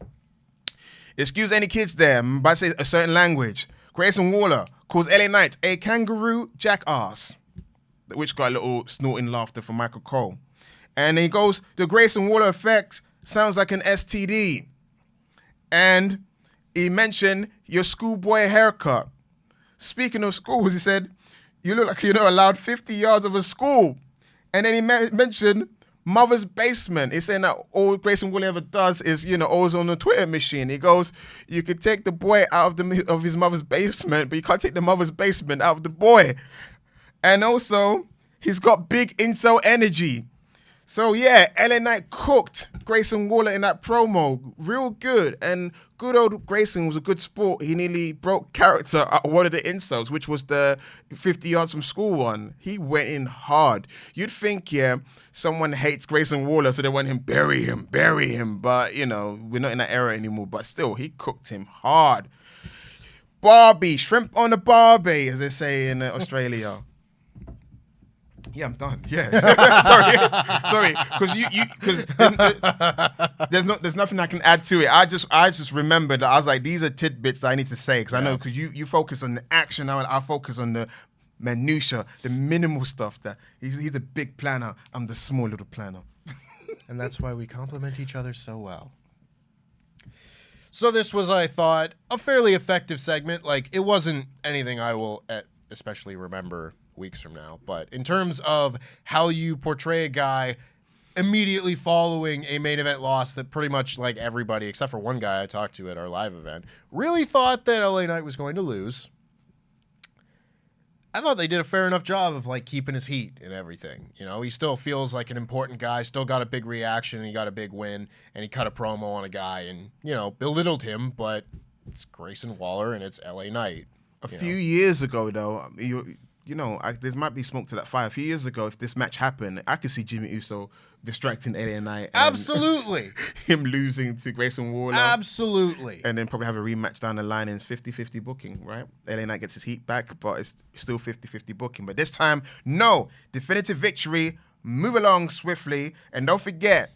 Excuse any kids there, I'm about to say a certain language. Grayson Waller calls LA Knight a kangaroo jackass, which got a little snorting laughter from Michael Cole. And he goes, the Grayson Waller effect sounds like an STD. And he mentioned your schoolboy haircut. Speaking of schools, he said, you look like you're not allowed 50 yards of a school. And then he mentioned mother's basement. He's saying that all Grayson Waller ever does is, always on the Twitter machine. He goes, you could take the boy out of his mother's basement, but you can't take the mother's basement out of the boy. And also, he's got big incel energy. So yeah, LA Knight cooked Grayson Waller in that promo real good. And good old Grayson was a good sport. He nearly broke character at one of the insults, which was the 50 yards from school one. He went in hard. You'd think, someone hates Grayson Waller, so they want him, bury him. But, we're not in that era anymore. But still, he cooked him hard. Barbie, shrimp on the Barbie, as they say in Australia. Yeah, I'm done. Yeah, sorry, because there's nothing I can add to it. I just remembered that I was like, these are tidbits that I need to say, because I know, because you focus on the action, I focus on the minutia, the minimal stuff. That he's a big planner, I'm the small little planner, and that's why we complement each other so well. So this was, I thought, a fairly effective segment. Like, it wasn't anything I will especially remember weeks from now. But in terms of how you portray a guy immediately following a main event loss that pretty much like everybody, except for one guy I talked to at our live event, really thought that LA Knight was going to lose. I thought they did a fair enough job of like keeping his heat and everything. You know, he still feels like an important guy, still got a big reaction, and he got a big win, and he cut a promo on a guy and, you know, belittled him, but it's Grayson Waller and it's LA Knight. A few years ago, though, there might be smoke to that fire. A few years ago, if this match happened, I could see Jimmy Uso distracting LA Knight. Absolutely. Him losing to Grayson Waller. Absolutely. And then probably have a rematch down the line and it's 50-50 booking, right? LA Knight gets his heat back, but it's still 50-50 booking. But this time, no. Definitive victory. Move along swiftly. And don't forget,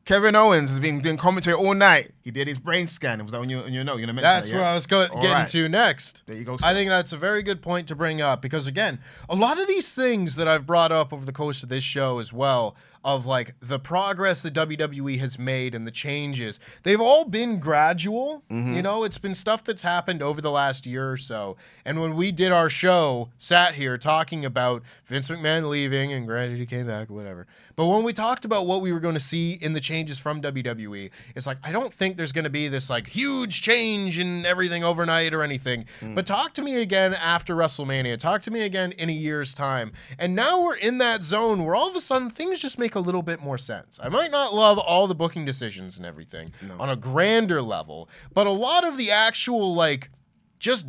Kevin Owens has been doing commentary all night. He did his brain scan. Was that on your note? You're going to mention That's that, yeah? where I was getting to next. There you go. I think that's a very good point to bring up because, again, a lot of these things that I've brought up over the course of this show as well, of like the progress that WWE has made and the changes, they've all been gradual. Mm-hmm. You know, it's been stuff that's happened over the last year or so. And when we did our show, sat here talking about Vince McMahon leaving, and granted he came back, whatever. But when we talked about what we were going to see in the changes from WWE, it's like, I don't think there's going to be this like huge change in everything overnight or anything. But talk to me again after WrestleMania. Talk to me again in a year's time. And now we're in that zone where all of a sudden things just make a little bit more sense. I might not love all the booking decisions and everything on a grander level, but a lot of the actual like just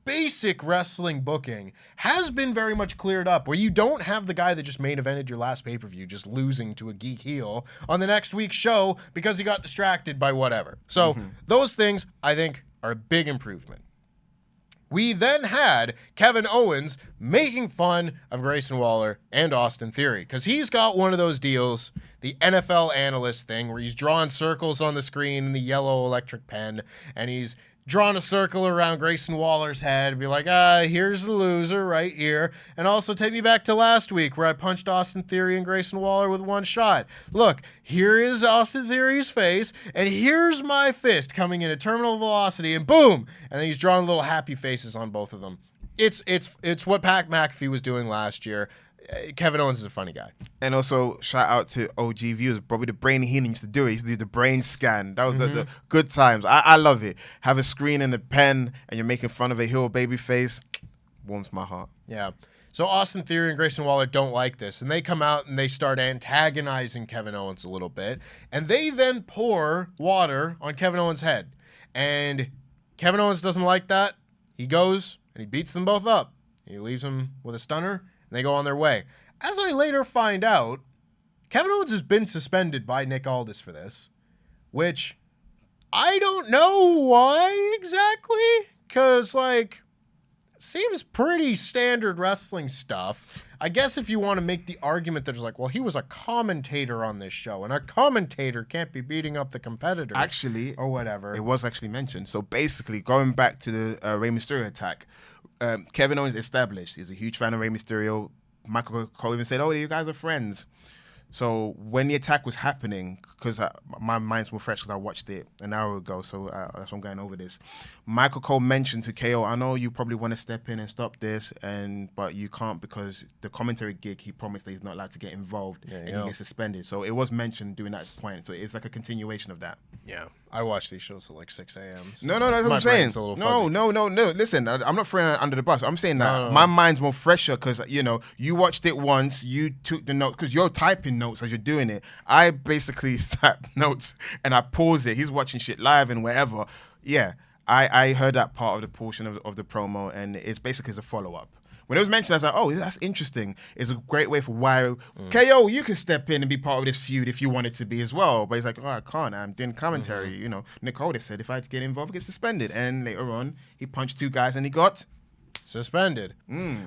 basic wrestling booking has been very much cleared up, where you don't have the guy that just main evented your last pay-per-view just losing to a geek heel on the next week's show because he got distracted by whatever. So those things I think are a big improvement. We then had Kevin Owens making fun of Grayson Waller and Austin Theory because he's got one of those deals, the NFL analyst thing, where he's drawing circles on the screen in the yellow electric pen, and he's drawn a circle around Grayson Waller's head and be like, here's the loser right here. And also take me back to last week where I punched Austin Theory and Grayson Waller with one shot. Look, here is Austin Theory's face, and here's my fist coming in at terminal velocity, and boom! And then he's drawing little happy faces on both of them. It's what Pat McAfee was doing last year. Kevin Owens is a funny guy. And also, shout out to OG viewers. Probably the brain healing used to do it. He used to do the brain scan. That was the good times. I love it. Have a screen and a pen, and you're making fun of a heel baby face. Warms my heart. Yeah. So Austin Theory and Grayson Waller don't like this, and they come out and they start antagonizing Kevin Owens a little bit, and they then pour water on Kevin Owens' head. And Kevin Owens doesn't like that. He goes and he beats them both up. He leaves them with a stunner, and they go on their way. As I later find out, Kevin Owens has been suspended by Nick Aldis for this, which I don't know why exactly, because, like, it seems pretty standard wrestling stuff. I guess if you want to make the argument that it's like, well, he was a commentator on this show, and a commentator can't be beating up the competitors. Actually, or whatever. It was actually mentioned. So basically, going back to the Rey Mysterio attack, Kevin Owens established he's a huge fan of Rey Mysterio. Michael Cole even said, you guys are friends. So when the attack was happening, because my mind's more fresh because I watched it an hour ago, so that's why I'm going over this. Michael Cole mentioned to KO, I know you probably want to step in and stop this, but you can't because the commentary gig, he promised that he's not allowed to get involved and he gets suspended. So it was mentioned during that point. So it's like a continuation of that. Yeah, I watch these shows at like 6 a.m. So no, that's what I'm saying. No. Listen, I'm not throwing it under the bus. I'm saying that my mind's more fresher because, you watched it once, you took the note, because you're typing notes as you're doing it. I basically type notes and I pause it. He's watching shit live and wherever. Yeah, I heard that part of the portion of the promo, and it's basically as a follow-up. When it was mentioned, I was like, oh, that's interesting. It's a great way for why KO, you can step in and be part of this feud if you wanted to be as well. But he's like, I can't. I'm doing commentary. Nick Aldis said if I get involved, I get suspended. And later on, he punched 2 guys and he got suspended.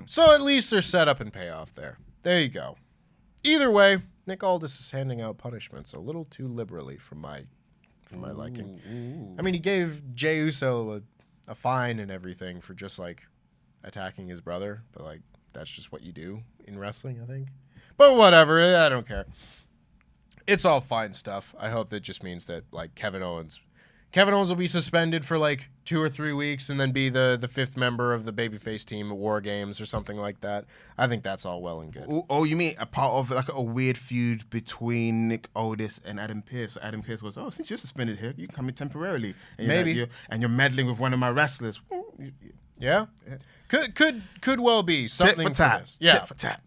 So at least there's setup and payoff there. There you go. Either way, Nick Aldis is handing out punishments a little too liberally for my liking. I mean, he gave Jey Uso a fine and everything for just like attacking his brother, but like that's just what you do in wrestling, I think. But whatever, I don't care. It's all fine stuff. I hope that just means that like Kevin Owens Kevin Owens will be suspended for like 2 or 3 weeks and then be the fifth member of the babyface team at War Games or something like that. I think that's all well and good. Oh, you mean a part of like a weird feud between Nick Aldis and Adam Pearce? So Adam Pearce goes, "Oh, since you're suspended here, you can come in temporarily." And Maybe. You're meddling with one of my wrestlers. Yeah. Could well be something Tit for tat. this. Yeah. Tit for tat.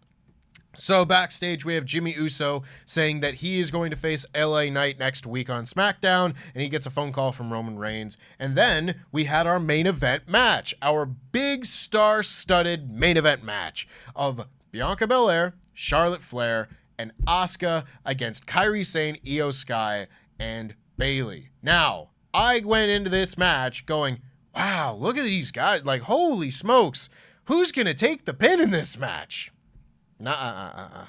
So backstage, we have Jimmy Uso saying that he is going to face LA Knight next week on SmackDown, and he gets a phone call from Roman Reigns. And then we had our main event match, our big star-studded main event match of Bianca Belair, Charlotte Flair, and Asuka against Kairi Sane, Io Sky, and Bayley. Now, I went into this match going, wow, look at these guys. Like, holy smokes, who's going to take the pin in this match? I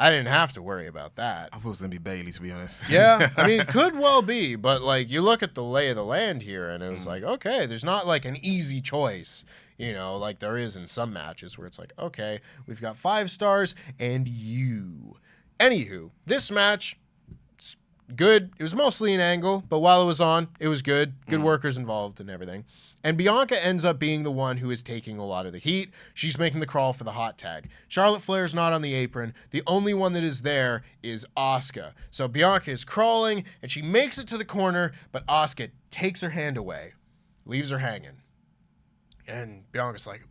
didn't have to worry about that. I thought it was going to be Bayley, to be honest. Yeah, I mean, it could well be, but like you look at the lay of the land here, and it was like, okay, there's not like an easy choice, you know, like there is in some matches where it's like, okay, we've got 5 stars and you. Anywho, this match, it's good. It was mostly an angle, but while it was on, it was good. Good workers involved and everything. And Bianca ends up being the one who is taking a lot of the heat. She's making the crawl for the hot tag. Charlotte Flair's not on the apron. The only one that is there is Asuka. So Bianca is crawling, and she makes it to the corner, but Asuka takes her hand away, leaves her hanging. And Bianca's like,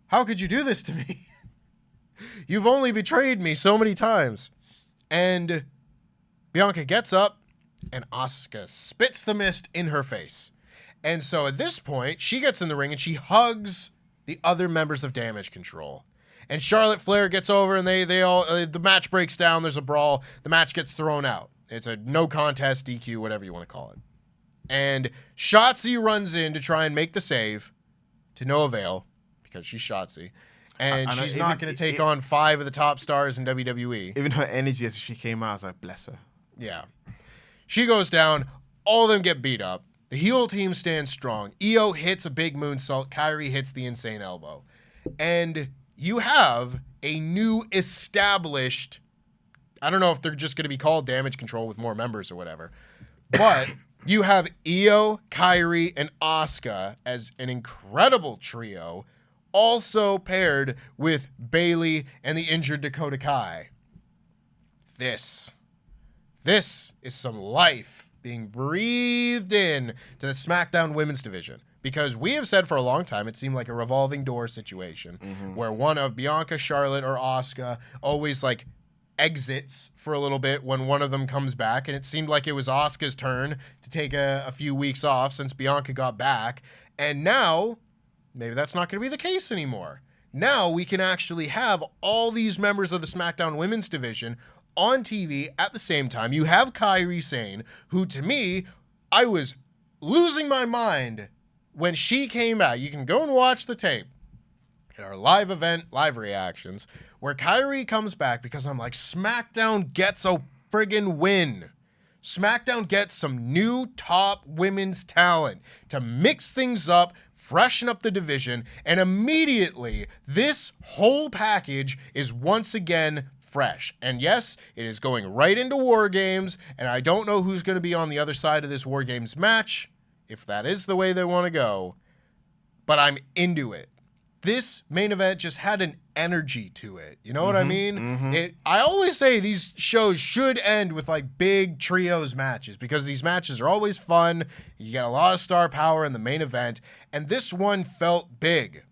how could you do this to me? You've only betrayed me so many times. And Bianca gets up, and Asuka spits the mist in her face. And so at this point, she gets in the ring and she hugs the other members of Damage Control. And Charlotte Flair gets over and they all the match breaks down. There's a brawl. The match gets thrown out. It's a no contest, DQ, whatever you want to call it. And Shotzi runs in to try and make the save to no avail because she's Shotzi. And she's not going to take on 5 of the top stars in WWE. Even her energy as she came out, I was like, bless her. Yeah. She goes down. All of them get beat up. The heel team stands strong. Io hits a big moonsault. Kairi hits the insane elbow. And you have a new established, I don't know if they're just going to be called Damage Control with more members or whatever, but you have Io, Kairi, and Asuka as an incredible trio, also paired with Bayley and the injured Dakota Kai. This is some life being breathed in to the SmackDown women's division. Because we have said for a long time, it seemed like a revolving door situation where one of Bianca, Charlotte, or Asuka always like exits for a little bit when one of them comes back. And it seemed like it was Asuka's turn to take a few weeks off since Bianca got back. And now, maybe that's not going to be the case anymore. Now we can actually have all these members of the SmackDown women's division on TV at the same time. You have Kairi Sane, who to me, I was losing my mind when she came out. You can go and watch the tape in our live event, live reactions, where Kairi comes back because I'm like, SmackDown gets a friggin' win. SmackDown gets some new top women's talent to mix things up, freshen up the division, and immediately this whole package is once again fresh. And yes, it is going right into War Games, and I don't know who's going to be on the other side of this War Games match, if that is the way they want to go, but I'm into it. This main event just had an energy to it. You know what I mean? I always say these shows should end with like big trios matches because these matches are always fun. You get a lot of star power in the main event, and this one felt big.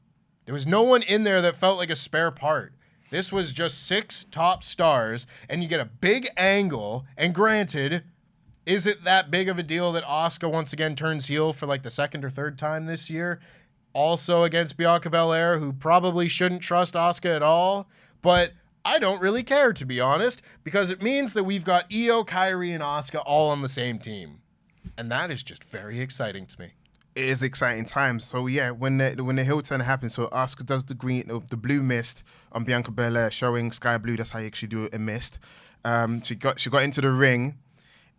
There was no one in there that felt like a spare part. This was just 6 top stars, and you get a big angle. And granted, is it that big of a deal that Asuka once again turns heel for like the 2nd or 3rd time this year? Also against Bianca Belair, who probably shouldn't trust Asuka at all. But I don't really care, to be honest, because it means that we've got Io, Kairi, and Asuka all on the same team. And that is just very exciting to me. It is exciting times. So yeah, when the heel turn happens, so Asuka does the blue mist on Bianca Belair, showing sky blue. That's how you actually do a mist. She got into the ring,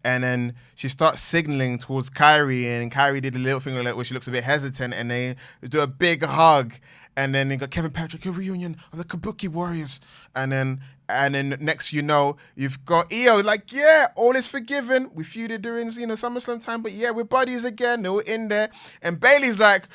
And then she starts signaling towards Kairi, and Kairi did a little thing like where she looks a bit hesitant, and they do a big hug. And then they got Kevin Patrick, a reunion of the Kabuki Warriors. And then next you know, you've got Io, like, yeah, all is forgiven. We feuded during, SummerSlam time, but yeah, we're buddies again. They were in there. And Bayley's like,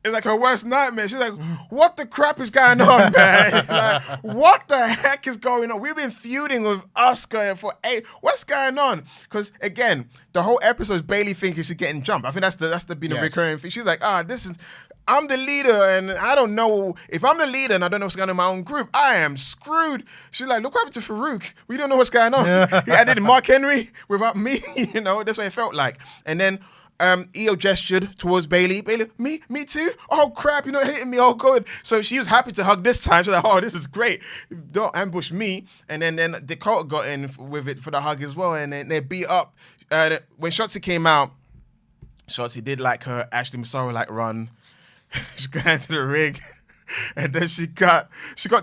it's like her worst nightmare. She's like, what the crap is going on, man? Like, what the heck is going on? We've been feuding with Asuka for 8. What's going on? Because, again, the whole episode is Bayley thinking she's getting jumped. I think that's been a recurring thing. She's like, I'm the leader, and I don't know. If I'm the leader and I don't know what's going on in my own group, I am screwed. She's like, look what happened to Farouk. We don't know what's going on. I did Mark Henry without me. That's what it felt like. And then Io gestured towards Bayley. Bayley, me too? Oh, crap, you're not hitting me. Oh, good. So she was happy to hug this time. She's like, oh, this is great. Don't ambush me. And then Dakota got in with it for the hug as well, and then they beat up. When Shotzi came out, Shotzi did like her Ashley Massaro-like run. She got into the ring, and then she got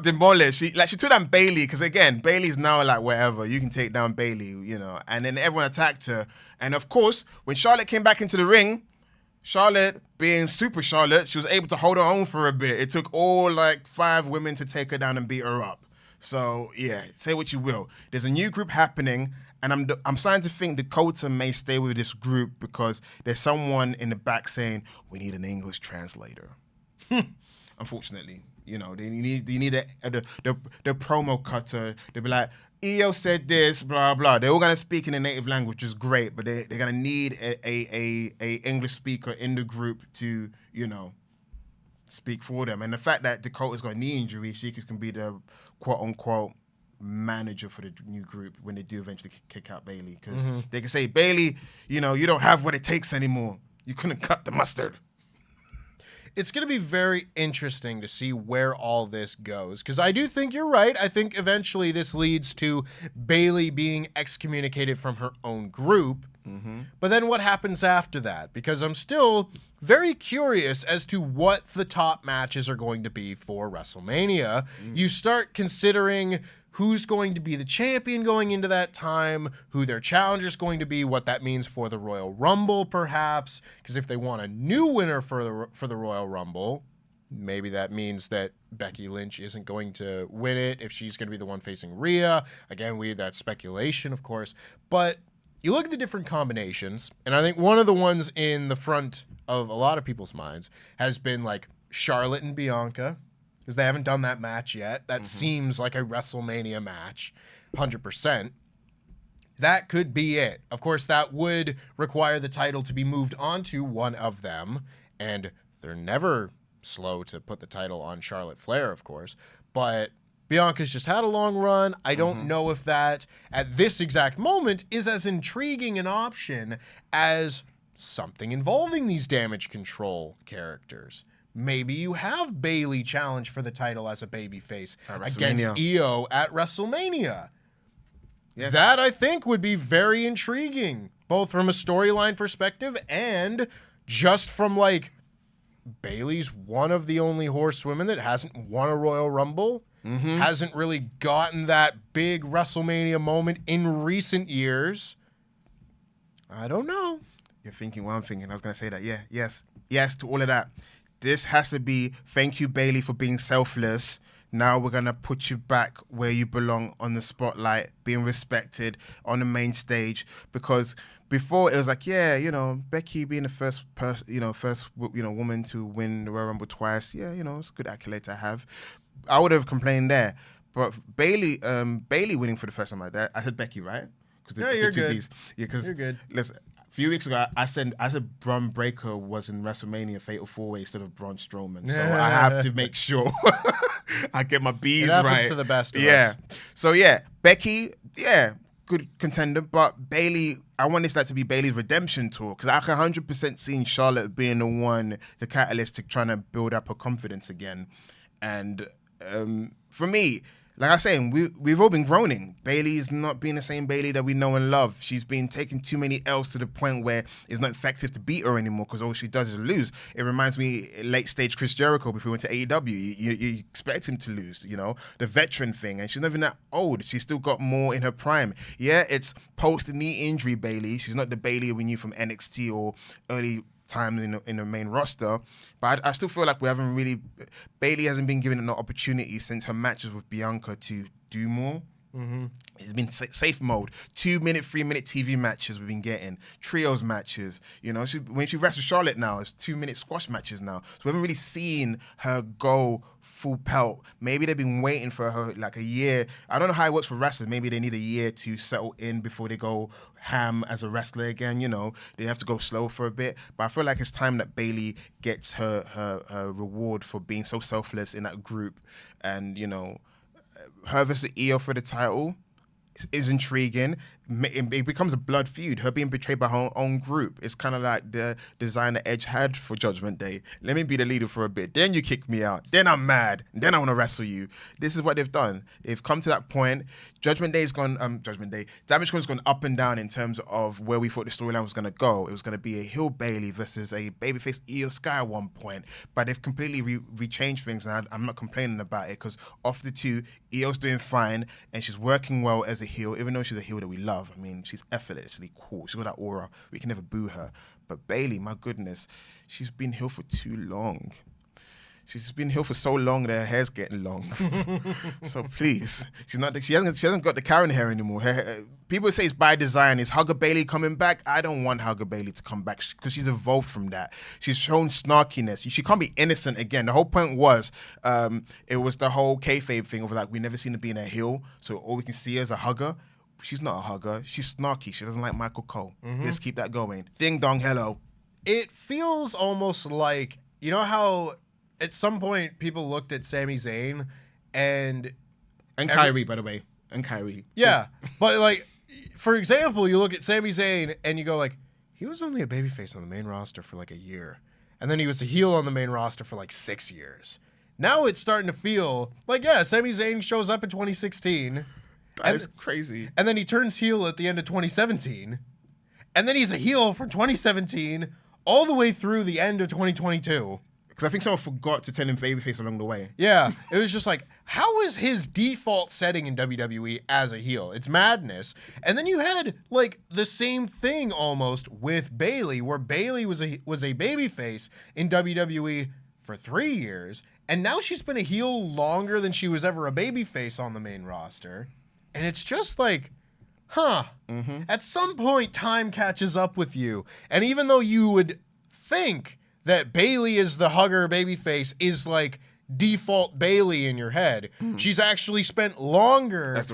demolished. She took down Bayley, because again, Bayley's now like, whatever, you can take down Bayley, and then everyone attacked her. And of course, when Charlotte came back into the ring, Charlotte, being super Charlotte, she was able to hold her own for a bit. It took all like 5 women to take her down and beat her up. So yeah, say what you will. There's a new group happening, and I'm starting to think Dakota may stay with this group because there's someone in the back saying we need an English translator. Unfortunately, they need the promo cutter. They'll be like, Io said this, blah blah. They're all gonna speak in a native language, which is great, but they're gonna need a English speaker in the group to speak for them. And the fact that Dakota's got a knee injury, she can be the quote unquote manager for the new group when they do eventually kick out Bayley, because they can say, Bayley, you don't have what it takes anymore. You couldn't cut the mustard. It's going to be very interesting to see where all this goes, because I do think you're right. I think eventually this leads to Bayley being excommunicated from her own group. But then what happens after that? Because I'm still very curious as to what the top matches are going to be for WrestleMania. You start considering who's going to be the champion going into that time, who their challenger is going to be, what that means for the Royal Rumble, perhaps. Because if they want a new winner for the Royal Rumble, maybe that means that Becky Lynch isn't going to win it if she's going to be the one facing Rhea. Again, that's speculation, of course. But you look at the different combinations, and I think one of the ones in the front of a lot of people's minds has been like Charlotte and Bianca, because they haven't done that match yet. That seems like a WrestleMania match, 100%. That could be it. Of course, that would require the title to be moved on to one of them, and they're never slow to put the title on Charlotte Flair, of course, but Bianca's just had a long run. I don't know if that, at this exact moment, is as intriguing an option as something involving these damage control characters. Maybe you have Bayley challenge for the title as a babyface against Io at WrestleMania. Yeah. That, I think, would be very intriguing, both from a storyline perspective and just from, like, Bayley's one of the only horsewomen that hasn't won a Royal Rumble. Hasn't really gotten that big WrestleMania moment in recent years. I don't know. You're thinking what I'm thinking. I was going to say that. Yeah, yes to all of that. This has to be, thank you, Bayley, for being selfless. Now we're going to put you back where you belong on the spotlight, being respected on the main stage. Because before it was like, Becky being the first woman to win the Royal Rumble twice. Yeah, it's a good accolade to have. I would have complained there, but Bayley winning for the first time like that. I said Becky, right? You're good. Yeah, because you're good. Listen, a few weeks ago, I said Braun Breaker was in WrestleMania Fatal 4-Way instead of Braun Strowman, so I have to make sure I get my B's right. It happens to the best of us. So Becky, good contender, but Bayley, I want this to be Bayley's redemption tour, because I can 100% see Charlotte being the one, the catalyst to trying to build up her confidence again. And for me, like I was saying, we've all been groaning. Bayley is not being the same Bayley that we know and love. She's been taking too many L's to the point where it's not effective to beat her anymore because all she does is lose. It reminds me late stage Chris Jericho before he went to AEW. You expect him to lose, the veteran thing. And she's not even that old. She's still got more in her prime. Yeah, it's post-knee injury Bayley. She's not the Bayley we knew from NXT or early time in the main roster, but I still feel like we haven't really. Bayley hasn't been given an opportunity since her matches with Bianca to do more. Mm-hmm. It's been safe mode. 2 minute, 3 minute TV matches we've been getting. Trios matches. When she wrestles Charlotte now, it's 2 minute squash matches now. So we haven't really seen her go full pelt. Maybe they've been waiting for her like a year. I don't know how it works for wrestlers. Maybe they need a year to settle in before they go ham as a wrestler again. They have to go slow for a bit. But I feel like it's time that Bayley gets her reward for being so selfless in that group. And, her versus Io for the title is intriguing. It becomes a blood feud. Her being betrayed by her own group. It's kind of like the design that Edge had for Judgment Day. Let me be the leader for a bit. Then you kick me out. Then I'm mad. Then I want to wrestle you. This is what they've done. They've come to that point. Judgment Day's gone. Damage Control's gone up and down in terms of where we thought the storyline was going to go. It was going to be a heel Bayley versus a babyface Io Sky at one point, but they've completely rechanged things, and I'm not complaining about it because of the two, Io's doing fine and she's working well as a heel, even though she's a heel that we love. I mean, she's effortlessly cool. She's got that aura. We can never boo her. But Bayley, my goodness, she's been heel for too long. She's been heel for so long that her hair's getting long. So please, she hasn't got the Karen hair anymore. People say it's by design. Is Hugger Bayley coming back? I don't want Hugger Bayley to come back because she's evolved from that. She's shown snarkiness. She can't be innocent again. The whole point was, it was the whole kayfabe thing of like we never seen her being a heel, so all we can see her is a hugger. She's not a hugger. She's snarky. She doesn't like Michael Cole. Mm-hmm. Let's keep that going. Ding dong, hello. It feels almost like, how at some point people looked at Sami Zayn and Kairi, by the way. And Kairi. Yeah. But like, for example, you look at Sami Zayn and you go like, he was only a babyface on the main roster for like a year. And then he was a heel on the main roster for like 6 years. Now it's starting to feel like, yeah, Sami Zayn shows up in 2016. That's crazy. And then he turns heel at the end of 2017. And then he's a heel from 2017 all the way through the end of 2022. Because I think someone forgot to tell him babyface along the way. Yeah. It was just like, how is his default setting in WWE as a heel? It's madness. And then you had like the same thing almost with Bayley, where Bayley was a babyface in WWE for 3 years. And now she's been a heel longer than she was ever a babyface on the main roster. And it's just like, mm-hmm. At some point, time catches up with you. And even though you would think that Bayley is the hugger babyface is like default Bayley in your head, she's actually spent longer as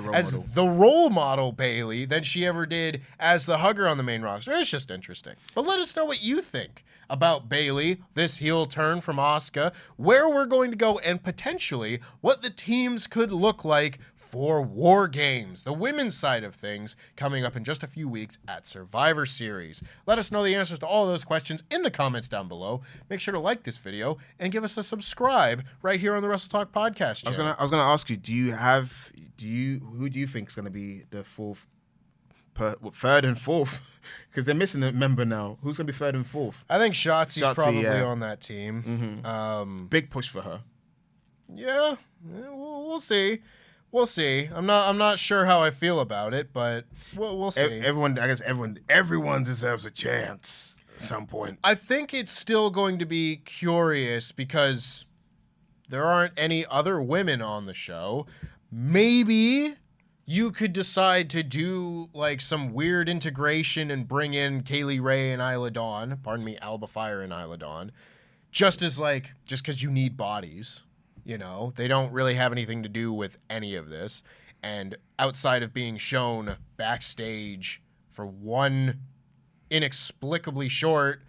the role model Bayley than she ever did as the hugger on the main roster. It's just interesting. But let us know what you think about Bayley, this heel turn from Asuka, where we're going to go, and potentially what the teams could look like for War Games, the women's side of things, coming up in just a few weeks at Survivor Series. Let us know the answers to all of those questions in the comments down below. Make sure to like this video and give us a subscribe right here on the WrestleTalk Podcast channel. I was gonna ask you, who do you think is gonna be the third and fourth? Because they're missing a member now. Who's gonna be third and fourth? I think Shotzi's probably on that team. Mm-hmm. Big push for her. Yeah, we'll see. We'll see. I'm not sure how I feel about it, but we'll see. Everyone deserves a chance at some point. I think it's still going to be curious because there aren't any other women on the show. Maybe you could decide to do like some weird integration and bring in Kaylee Ray and Isla Dawn. Pardon me, Alba Fire and Isla Dawn. Just because you need bodies. They don't really have anything to do with any of this. And outside of being shown backstage for one inexplicably short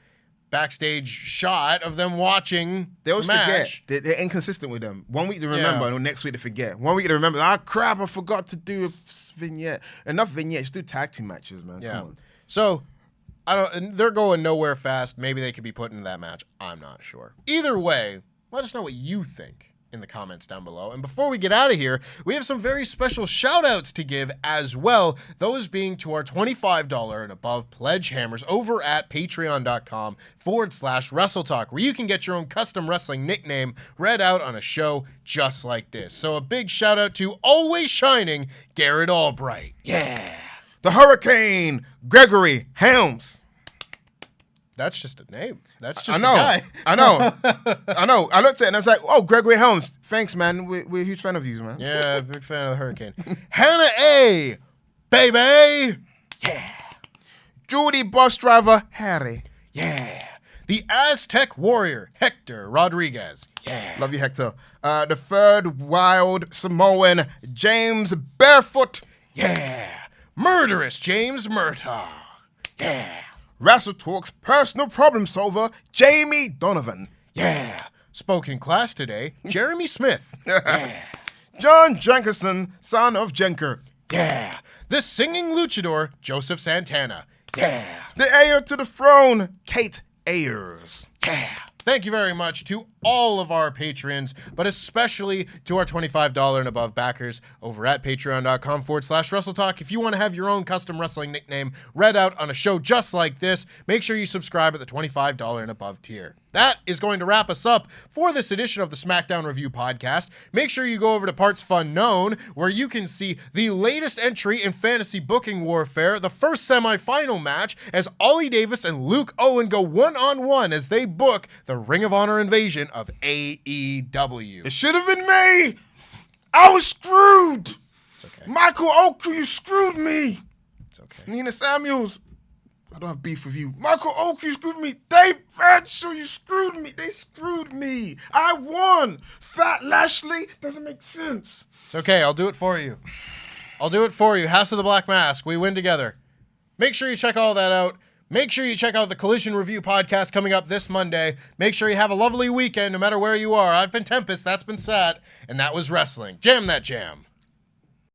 backstage shot of them watching they always the match. Forget. They're inconsistent with them. 1 week they remember, and next week they forget. 1 week they remember, crap, I forgot to do a vignette. Enough vignettes, do tag team matches, man. Yeah. Come on. So, they're going nowhere fast. Maybe they could be put into that match. I'm not sure. Either way, let us know what you think in the comments down below. And before we get out of here, we have some very special shout-outs to give as well, those being to our $25 and above pledge hammers over at patreon.com/WrestleTalk, where you can get your own custom wrestling nickname read out on a show just like this. So a big shout-out to Always Shining Garrett Albright. Yeah! The Hurricane, Gregory Helms. That's just a name. That's just I know. a guy. I know. I looked at it and I was like, oh, Gregory Helms. Thanks, man. We're a huge fan of you, man. Yeah, big fan of the Hurricane. Hannah A. Baby. Yeah. Judy Bus Driver Harry. Yeah. The Aztec Warrior Hector Rodriguez. Yeah. Love you, Hector. The Third Wild Samoan James Barefoot. Yeah. Murderous James Murtaugh. Yeah. WrestleTalk's personal problem solver, Jamie Donovan. Yeah. Spoke in class today, Jeremy Smith. Yeah. John Jenkinson, son of Jenker. Yeah. The singing luchador, Joseph Santana. Yeah. The heir to the throne, Kate Ayers. Yeah. Thank you very much to all of our patrons, but especially to our $25 and above backers over at patreon.com/WrestleTalk. If you want to have your own custom wrestling nickname read out on a show just like this, make sure you subscribe at the $25 and above tier. That is going to wrap us up for this edition of the SmackDown Review Podcast. Make sure you go over to partsFUNknown, where you can see the latest entry in fantasy booking warfare, the first semifinal match, as Ollie Davis and Luke Owen go one-on-one as they book the Ring of Honor invasion of AEW. It should have been me. I was screwed. It's okay. Michael Oku, you screwed me. It's okay. Nina Samuels, I don't have beef with you. Michael Oku, you screwed me. Dave Bradshaw, you screwed me. They screwed me. I won. Fat Lashley doesn't make sense. It's okay. I'll do it for you. House of the Black Mask. We win together. Make sure you check all that out. Make sure you check out the Collision Review Podcast coming up this Monday. Make sure you have a lovely weekend no matter where you are. I've been Tempest, that's been Sat, and that was Wrestling. Jam that jam.